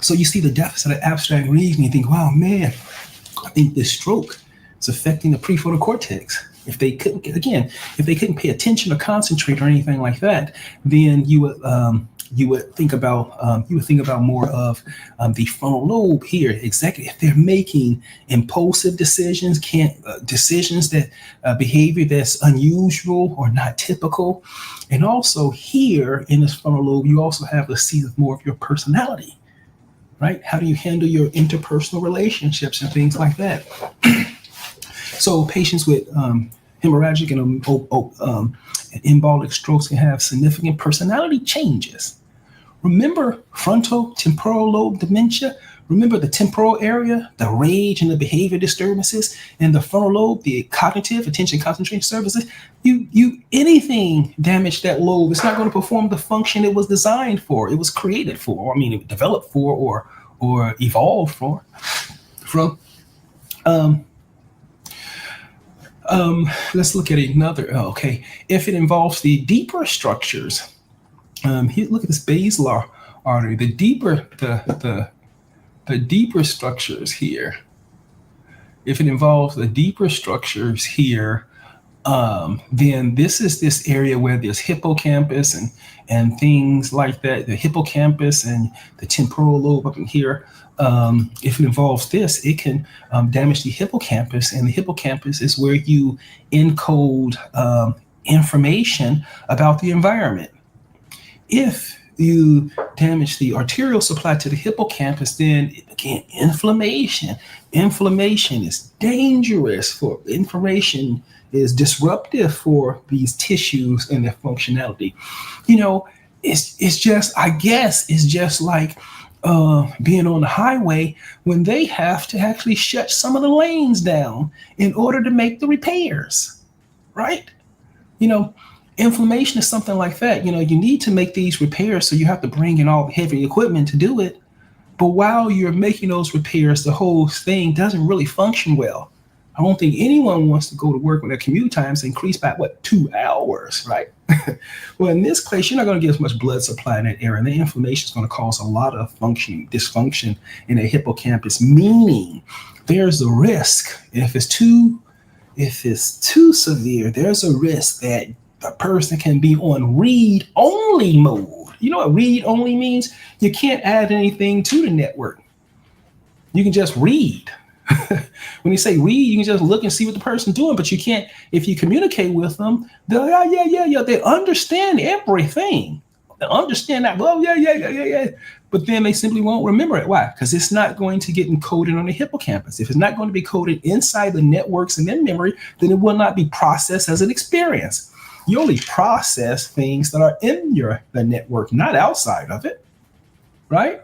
So you see the deficit of abstract reasoning, you think, wow, man, I think this stroke is affecting the prefrontal cortex. If they couldn't pay attention or concentrate or anything like that, then you would think about more of the frontal lobe here. Exactly, if they're making impulsive decisions, decisions that behavior that's unusual or not typical, and also here in this frontal lobe, you also have the seat of more of your personality. Right? How do you handle your interpersonal relationships and things like that? So patients with hemorrhagic and embolic strokes can have significant personality changes. Remember frontal temporal lobe dementia? Remember the temporal area, the rage and the behavior disturbances, and the frontal lobe, the cognitive, attention, concentration services. Anything damage that lobe, it's not going to perform the function it was designed for, it was created for, it developed for, or evolved from. Um, let's look at another. Okay, if it involves the deeper structures, here, look at this basilar artery. The deeper structures here. If it involves the deeper structures here, then this is this area where there's hippocampus and things like that. The hippocampus and the temporal lobe up in here. If it involves this, it can damage the hippocampus, and the hippocampus is where you encode information about the environment. If you damage the arterial supply to the hippocampus, then again, inflammation. Inflammation is dangerous for information, is disruptive for these tissues and their functionality. You know, it's just, I guess, it's just like being on the highway when they have to actually shut some of the lanes down in order to make the repairs, right? You know, inflammation is something like that. You know, you need to make these repairs, so you have to bring in all the heavy equipment to do it. But while you're making those repairs, the whole thing doesn't really function well. I don't think anyone wants to go to work when their commute times increase by 2 hours, right? Well, in this case, you're not going to get as much blood supply in that area, and the inflammation is going to cause a lot of dysfunction in the hippocampus, meaning there's a risk. If it's too severe, there's a risk that the person can be on read-only mode. You know what read-only means? You can't add anything to the network. You can just read. When you say read, you can just look and see what the person's doing, but you can't, if you communicate with them, they'll, yeah, they understand everything. They understand that, well, yeah. But then they simply won't remember it. Why? Because it's not going to get encoded on the hippocampus. If it's not going to be coded inside the networks and in memory, then it will not be processed as an experience. You only process things that are in the network, not outside of it, right?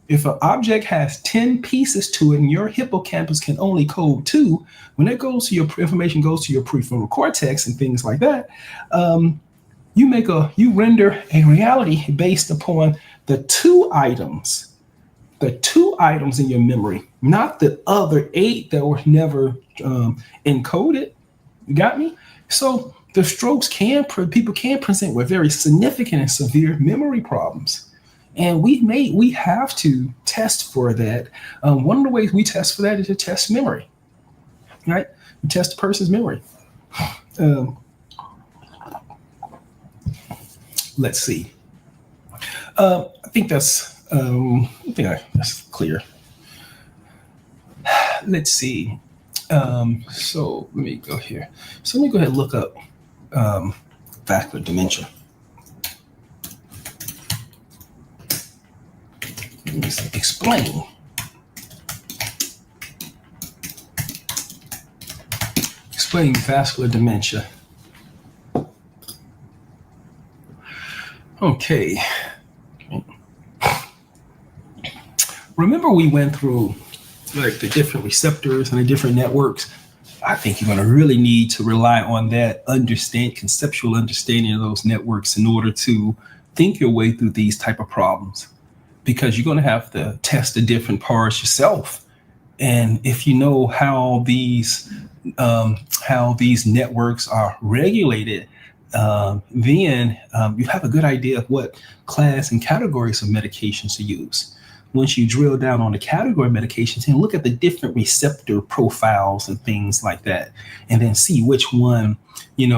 If an object has 10 pieces to it and your hippocampus can only code 2, when it goes to your information goes to your prefrontal cortex and things like that, you render a reality based upon the 2 items in your memory, not the other 8 that were never encoded. You got me? So the strokes people can present with very significant and severe memory problems. And we have to test for that. One of the ways we test for that is to test memory, right? We test a person's memory. Let's see. I think that's clear. Let's see. So let me go here. So let me go ahead and look up vascular dementia. Explain vascular dementia. Okay. Remember we went through like the different receptors and the different networks. I think you're going to really need to rely on that conceptual understanding of those networks in order to think your way through these type of problems. Because you're going to have to test the different parts yourself. And if you know how these networks are regulated, then you have a good idea of what class and categories of medications to use. Once you drill down on the category of medications and look at the different receptor profiles and things like that, and then see which one, you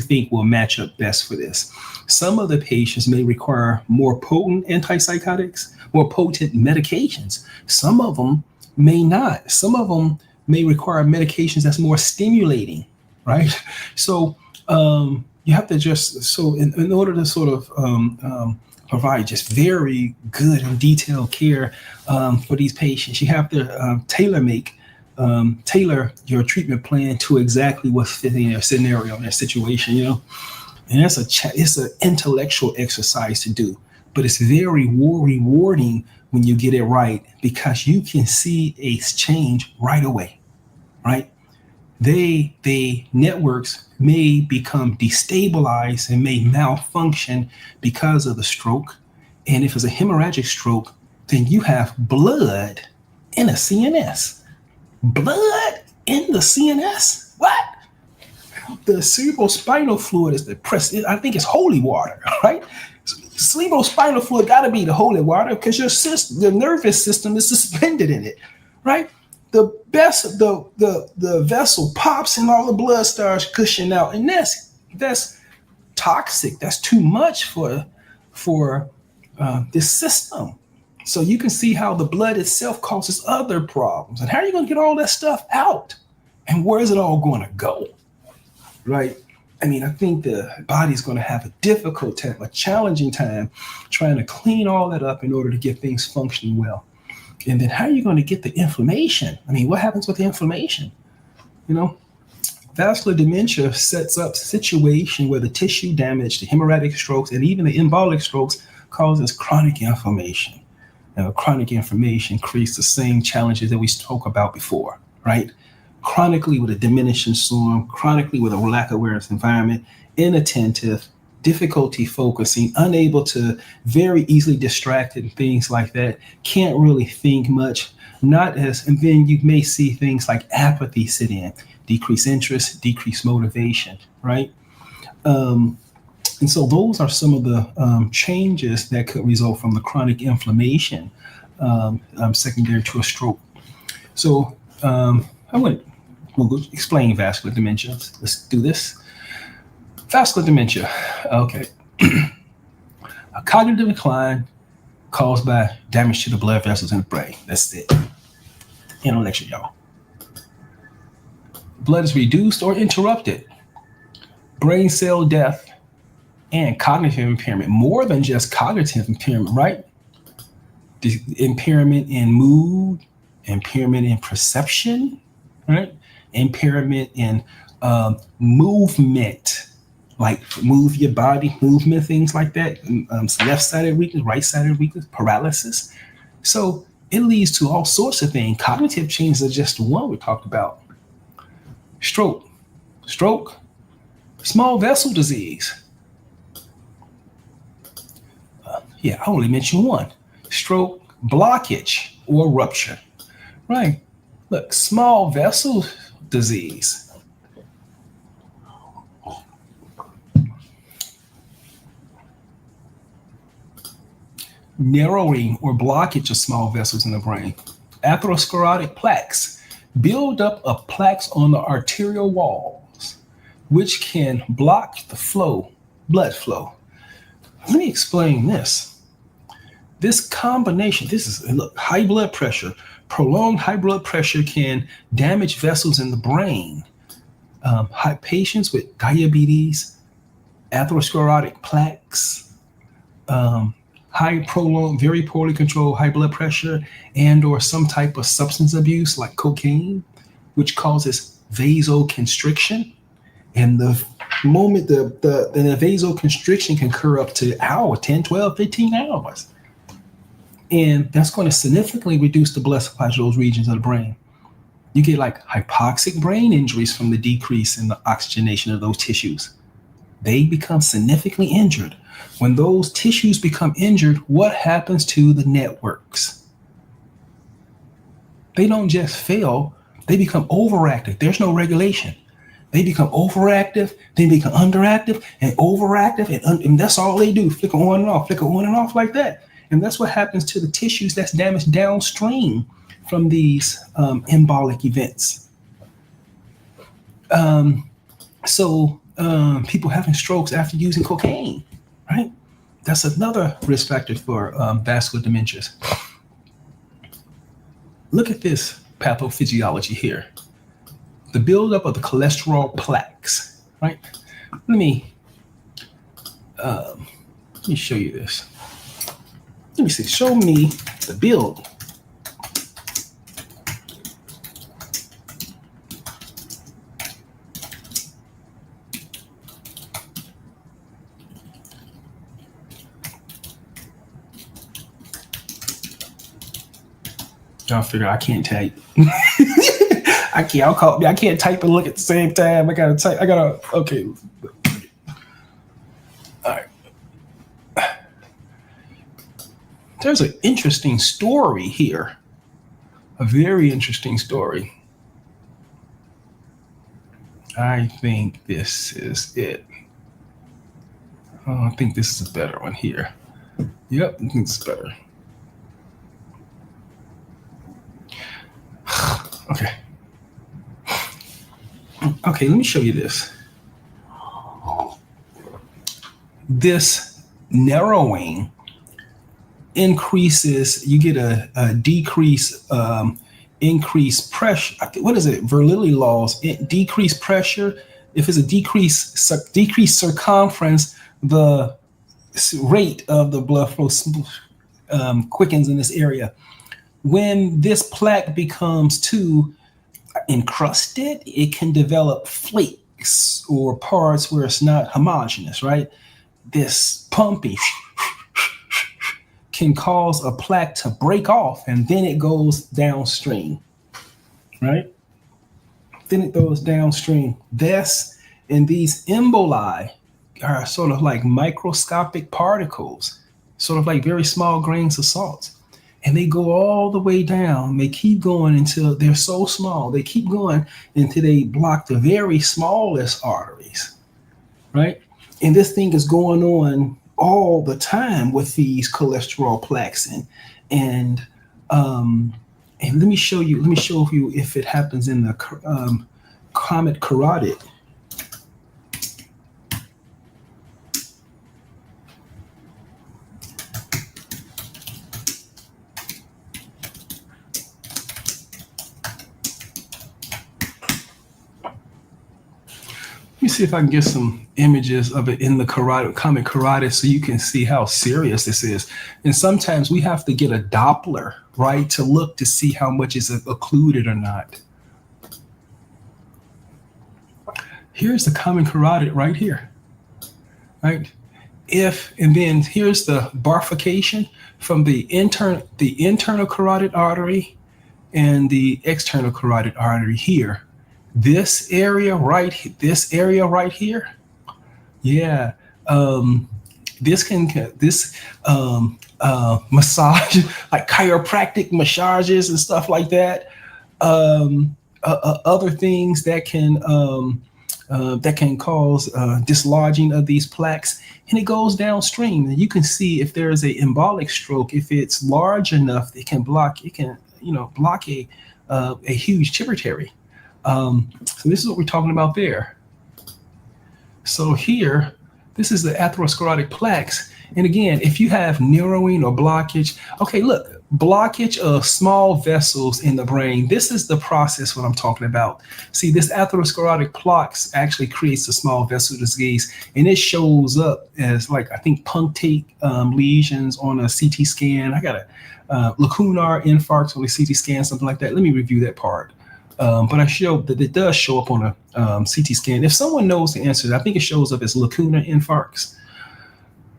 think will match up best for this. Some of the patients may require more potent antipsychotics, more potent medications. Some of them may not. Some of them may require medications that's more stimulating, right? So you have to in order to sort of provide just very good and detailed care for these patients, you have to tailor your treatment plan to exactly what's fitting their scenario and their situation, And it's an intellectual exercise to do, but it's very rewarding when you get it right, because you can see a change right away, right? The networks may become destabilized and may malfunction because of the stroke. And if it's a hemorrhagic stroke, then you have blood in a CNS. Blood in the CNS? What? The cerebrospinal fluid is the I think it's holy water, right? Cerebrospinal fluid got to be the holy water because the nervous system is suspended in it, right? The vessel pops and all the blood starts gushing out, and that's toxic. That's too much for this system. So you can see how the blood itself causes other problems. And how are you going to get all that stuff out? And where is it all going to go? Right? I mean, I think the body's going to have a difficult time, a challenging time trying to clean all that up in order to get things functioning well. And then how are you going to get the inflammation? I mean, what happens with the inflammation? You know, vascular dementia sets up a situation where the tissue damage, the hemorrhagic strokes, and even the embolic strokes causes chronic inflammation. And chronic inflammation creates the same challenges that we spoke about before, right? Chronically with a diminishing storm, chronically with a lack of awareness environment, inattentive, difficulty focusing, unable to, very easily distracted, and things like that, can't really think much, and then you may see things like apathy sit in, decreased interest, decreased motivation, right? And so those are some of the changes that could result from the chronic inflammation secondary to a stroke. So we'll explain vascular dementia. Let's do this. Vascular dementia. Okay. A cognitive decline caused by damage to the blood vessels in the brain. That's it. In a lecture, y'all. Blood is reduced or interrupted. Brain cell death and cognitive impairment, more than just cognitive impairment, right? The impairment in mood, impairment in perception, right? Impairment in movement, like move your body, movement, things like that. Left-sided weakness, right-sided weakness, paralysis. So it leads to all sorts of things. Cognitive changes are just one we talked about. Stroke, small vessel disease. I only mentioned one. Stroke, blockage, or rupture. Right. Look, small vessel disease. Narrowing or blockage of small vessels in the brain. Atherosclerotic plaques. Build up of plaques on the arterial walls, which can block the blood flow. Let me explain this. This combination, high blood pressure, prolonged high blood pressure can damage vessels in the brain. Patients with diabetes, atherosclerotic plaques, prolonged, very poorly controlled high blood pressure, and or some type of substance abuse like cocaine, which causes vasoconstriction. And the moment the vasoconstriction can occur up to hour, 10, 12, 15 hours. And that's going to significantly reduce the blood supply to those regions of the brain. You get like hypoxic brain injuries from the decrease in the oxygenation of those tissues. They become significantly injured. When those tissues become injured, what happens to the networks? They don't just fail, they become overactive. There's no regulation. They become overactive, they become underactive and overactive, and that's all they do, flicker on and off like that. And that's what happens to the tissues that's damaged downstream from these embolic events. People having strokes after using cocaine, right? That's another risk factor for vascular dementias. Look at this pathophysiology here. The buildup of the cholesterol plaques, right? Let me show you this. Let me see, show me the build. Y'all figure I can't type. I can't type and look at the same time. Okay. All right. there's an interesting story here. A very interesting story. I think this is it. Oh, I think this is a better one here. Yep, I think it's better. Okay. Okay, let me show you this. This narrowing increases, you get a decrease, increased pressure. What is it? Verrilli laws, decreased pressure. If it's a decreased circumference, the rate of the blood flow quickens in this area. When this plaque becomes too encrusted, it can develop flakes or parts where it's not homogeneous, right? This pumping can cause a plaque to break off, and then it goes downstream, right? Then it goes downstream. And these emboli are sort of like microscopic particles, sort of like very small grains of salt. And they go all the way down. They keep going until they're so small. They keep going until they block the very smallest arteries, right? And this thing is going on all the time with these cholesterol plaques. And let me show you if it happens in the comet carotid. Let me see if I can get some images of it in the comet carotid so you can see how serious this is. And sometimes we have to get a Doppler, right, to look to see how much is occluded or not. Here's the comet carotid right here, right? And then here's the bifurcation from the internal carotid artery and the external carotid artery here. This area right here, yeah. This massage, like chiropractic massages and stuff like that. Other things that can cause dislodging of these plaques, and it goes downstream. And you can see if there is a embolic stroke, if it's large enough, it can block a huge tributary. So this is what we're talking about there. So here, this is the atherosclerotic plaques. And again, if you have narrowing or blockage, okay, look, blockage of small vessels in the brain. This is the process what I'm talking about. See, this atherosclerotic plaques actually creates a small vessel disease, and it shows up as like, I think, punctate lesions on a CT scan. I got a lacunar infarct on a CT scan, something like that. Let me review that part. But I showed that it does show up on a CT scan. If someone knows the answer, I think it shows up as lacunar infarcts.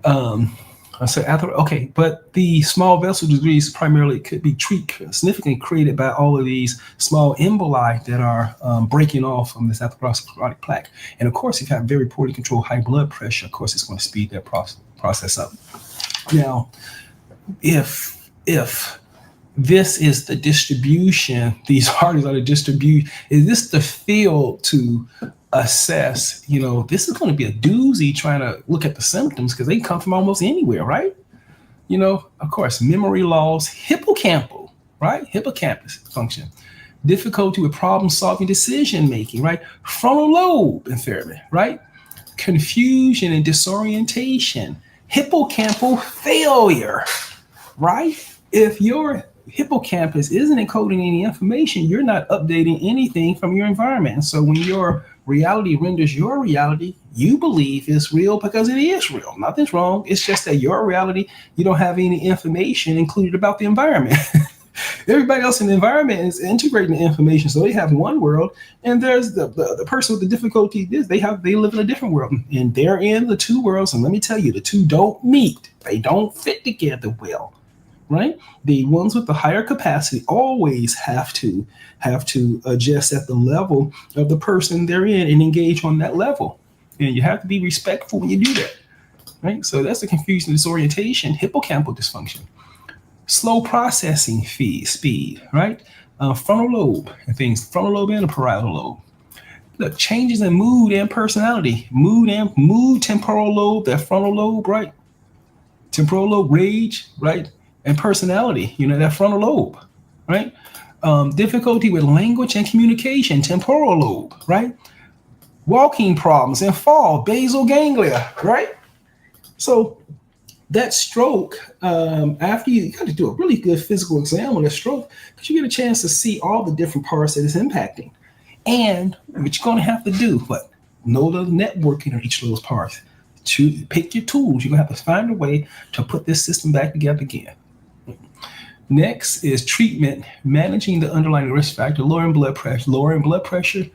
I said, okay, but the small vessel disease primarily could be significantly created by all of these small emboli that are breaking off from this atherosclerotic plaque. And of course, if you have very poorly controlled high blood pressure, of course, it's going to speed that process up. Now, if this is the distribution, these arteries are the distribution, is this the field to assess? This is going to be a doozy trying to look at the symptoms because they come from almost anywhere, right? Of course, memory loss, hippocampal, right? Hippocampus function, difficulty with problem solving, decision making, right? Frontal lobe impairment, right? Confusion and disorientation, hippocampal failure, right? If your hippocampus isn't encoding any information, you're not updating anything from your environment. And so when your reality renders your reality, you believe it's real because it is real. Nothing's wrong. It's just that your reality, you don't have any information included about the environment. Everybody else in the environment is integrating the information. So they have one world, and there's the person with the difficulty, they live in a different world. And they're in the two worlds. And let me tell you, the two don't meet. They don't fit together well. Right? The ones with the higher capacity always have to adjust at the level of the person they're in and engage on that level. And you have to be respectful when you do that. Right? So that's the confusion, disorientation, hippocampal dysfunction. slow processing speed, right? Frontal lobe and things, frontal lobe and the parietal lobe. Look, changes in mood and personality, mood, temporal lobe, that frontal lobe, right? Temporal lobe, rage, right? And personality, that frontal lobe, right? Difficulty with language and communication, temporal lobe, right? Walking problems and fall, basal ganglia, right? So that stroke, after you got to do a really good physical exam on that stroke, because you get a chance to see all the different parts that it's impacting. And what you're going to have to do, know the networking of each of those parts. Pick your tools. You're going to have to find a way to put this system back together again. Next is treatment, managing the underlying risk factor, lowering blood pressure,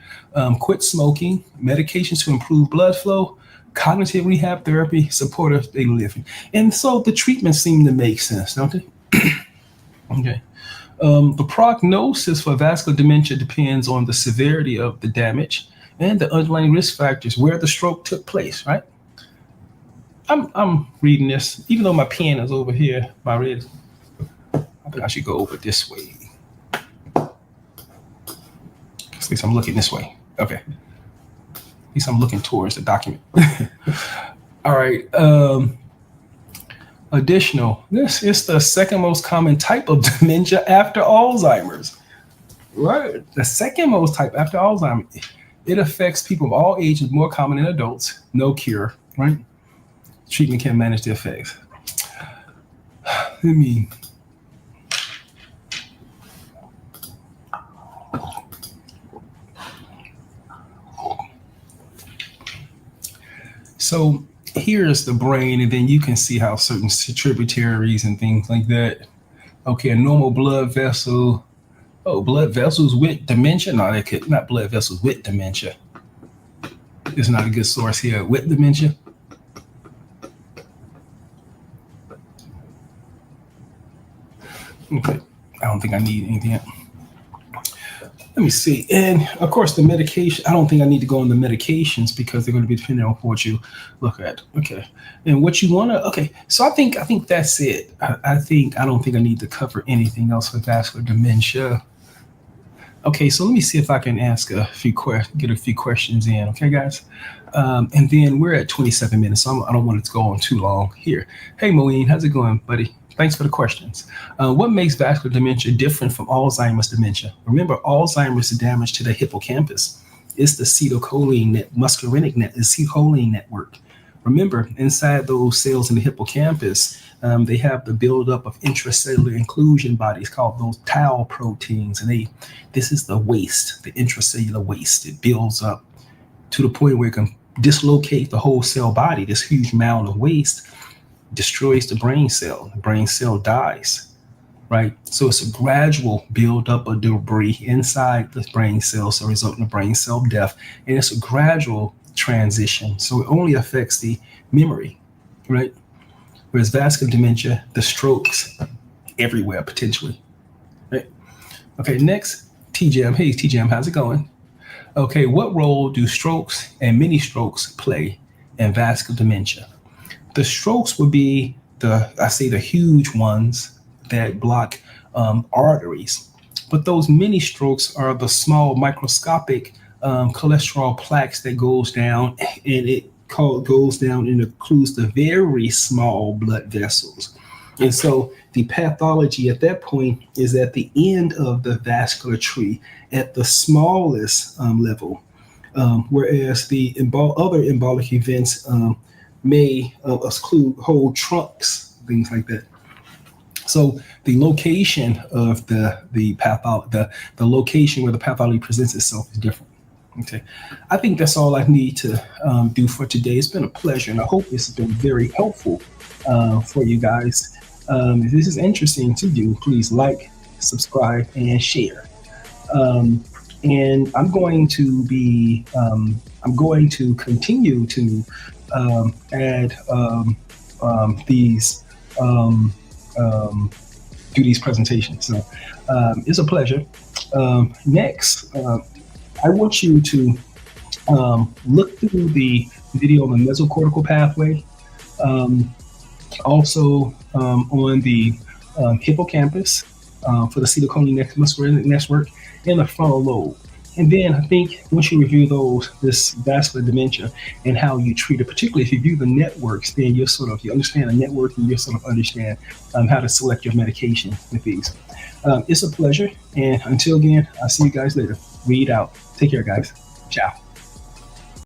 quit smoking, medications to improve blood flow, cognitive rehab therapy, supportive daily living. And so the treatments seem to make sense, don't they? Okay. The prognosis for vascular dementia depends on the severity of the damage and the underlying risk factors where the stroke took place, right? I'm reading this, even though my pen is over here, my red. I think I should go over this way. At least I'm looking this way. Okay. At least I'm looking towards the document. All right. Additional, this is the second most common type of dementia after Alzheimer's. Right. The second most type after Alzheimer's. It affects people of all ages, more common in adults. No cure, right? Treatment can manage the effects. So here's the brain, and then you can see how certain tributaries and things like that. Okay, a normal blood vessel. Oh, blood vessels with dementia? No, they could not blood vessels with dementia. It's not a good source here. With dementia. Okay, I don't think I need anything else. Let me see. And of course, the medication, I don't think I need to go on the medications because they're going to be dependent on what you look at. Okay. And what you want to, okay. So I think that's it. I don't think I need to cover anything else for vascular dementia. Okay. So let me see if I can ask get a few questions in. Okay, guys. And then we're at 27 minutes. So I don't want it to go on too long here. Hey, Moeen, how's it going, buddy? Thanks for the questions. What makes vascular dementia different from Alzheimer's dementia? Remember, Alzheimer's damage to the hippocampus. It's the acetylcholine network. Remember, inside those cells in the hippocampus, they have the buildup of intracellular inclusion bodies called those tau proteins. And this is the waste, the intracellular waste. It builds up to the point where it can dislocate the whole cell body, this huge mound of waste. Destroys the brain cell. The brain cell dies, right? So it's a gradual buildup of debris inside the brain cell, so resulting in brain cell death. And it's a gradual transition. So it only affects the memory, right? Whereas vascular dementia, the strokes everywhere potentially, right? Okay, next, TJM. Hey, TJM, how's it going? Okay, what role do strokes and mini strokes play in vascular dementia? The strokes would be the huge ones that block arteries, but those mini strokes are the small microscopic cholesterol plaques that goes down, and it goes down and includes the very small blood vessels. And so the pathology at that point is at the end of the vascular tree at the smallest level, whereas the other embolic events may exclude whole trunks, things like that. So the location of the location where the pathology presents itself is different. Okay, I think that's all I need to do for today. It's been a pleasure, and I hope this has been very helpful for you guys. If this is interesting to you, please like, subscribe, and share. And I'm going to continue to add do these presentations. So it's a pleasure. Next, I want you to look through the video on the mesocortical pathway. Also on the hippocampus for the acetylcholine muscarinic network, and the frontal lobe. And then I think once you review those, this vascular dementia and how you treat it, particularly if you view the networks, then you understand the network and you sort of understand how to select your medication with these. It's a pleasure, and until again, I'll see you guys later. Read out. Take care, guys. Ciao.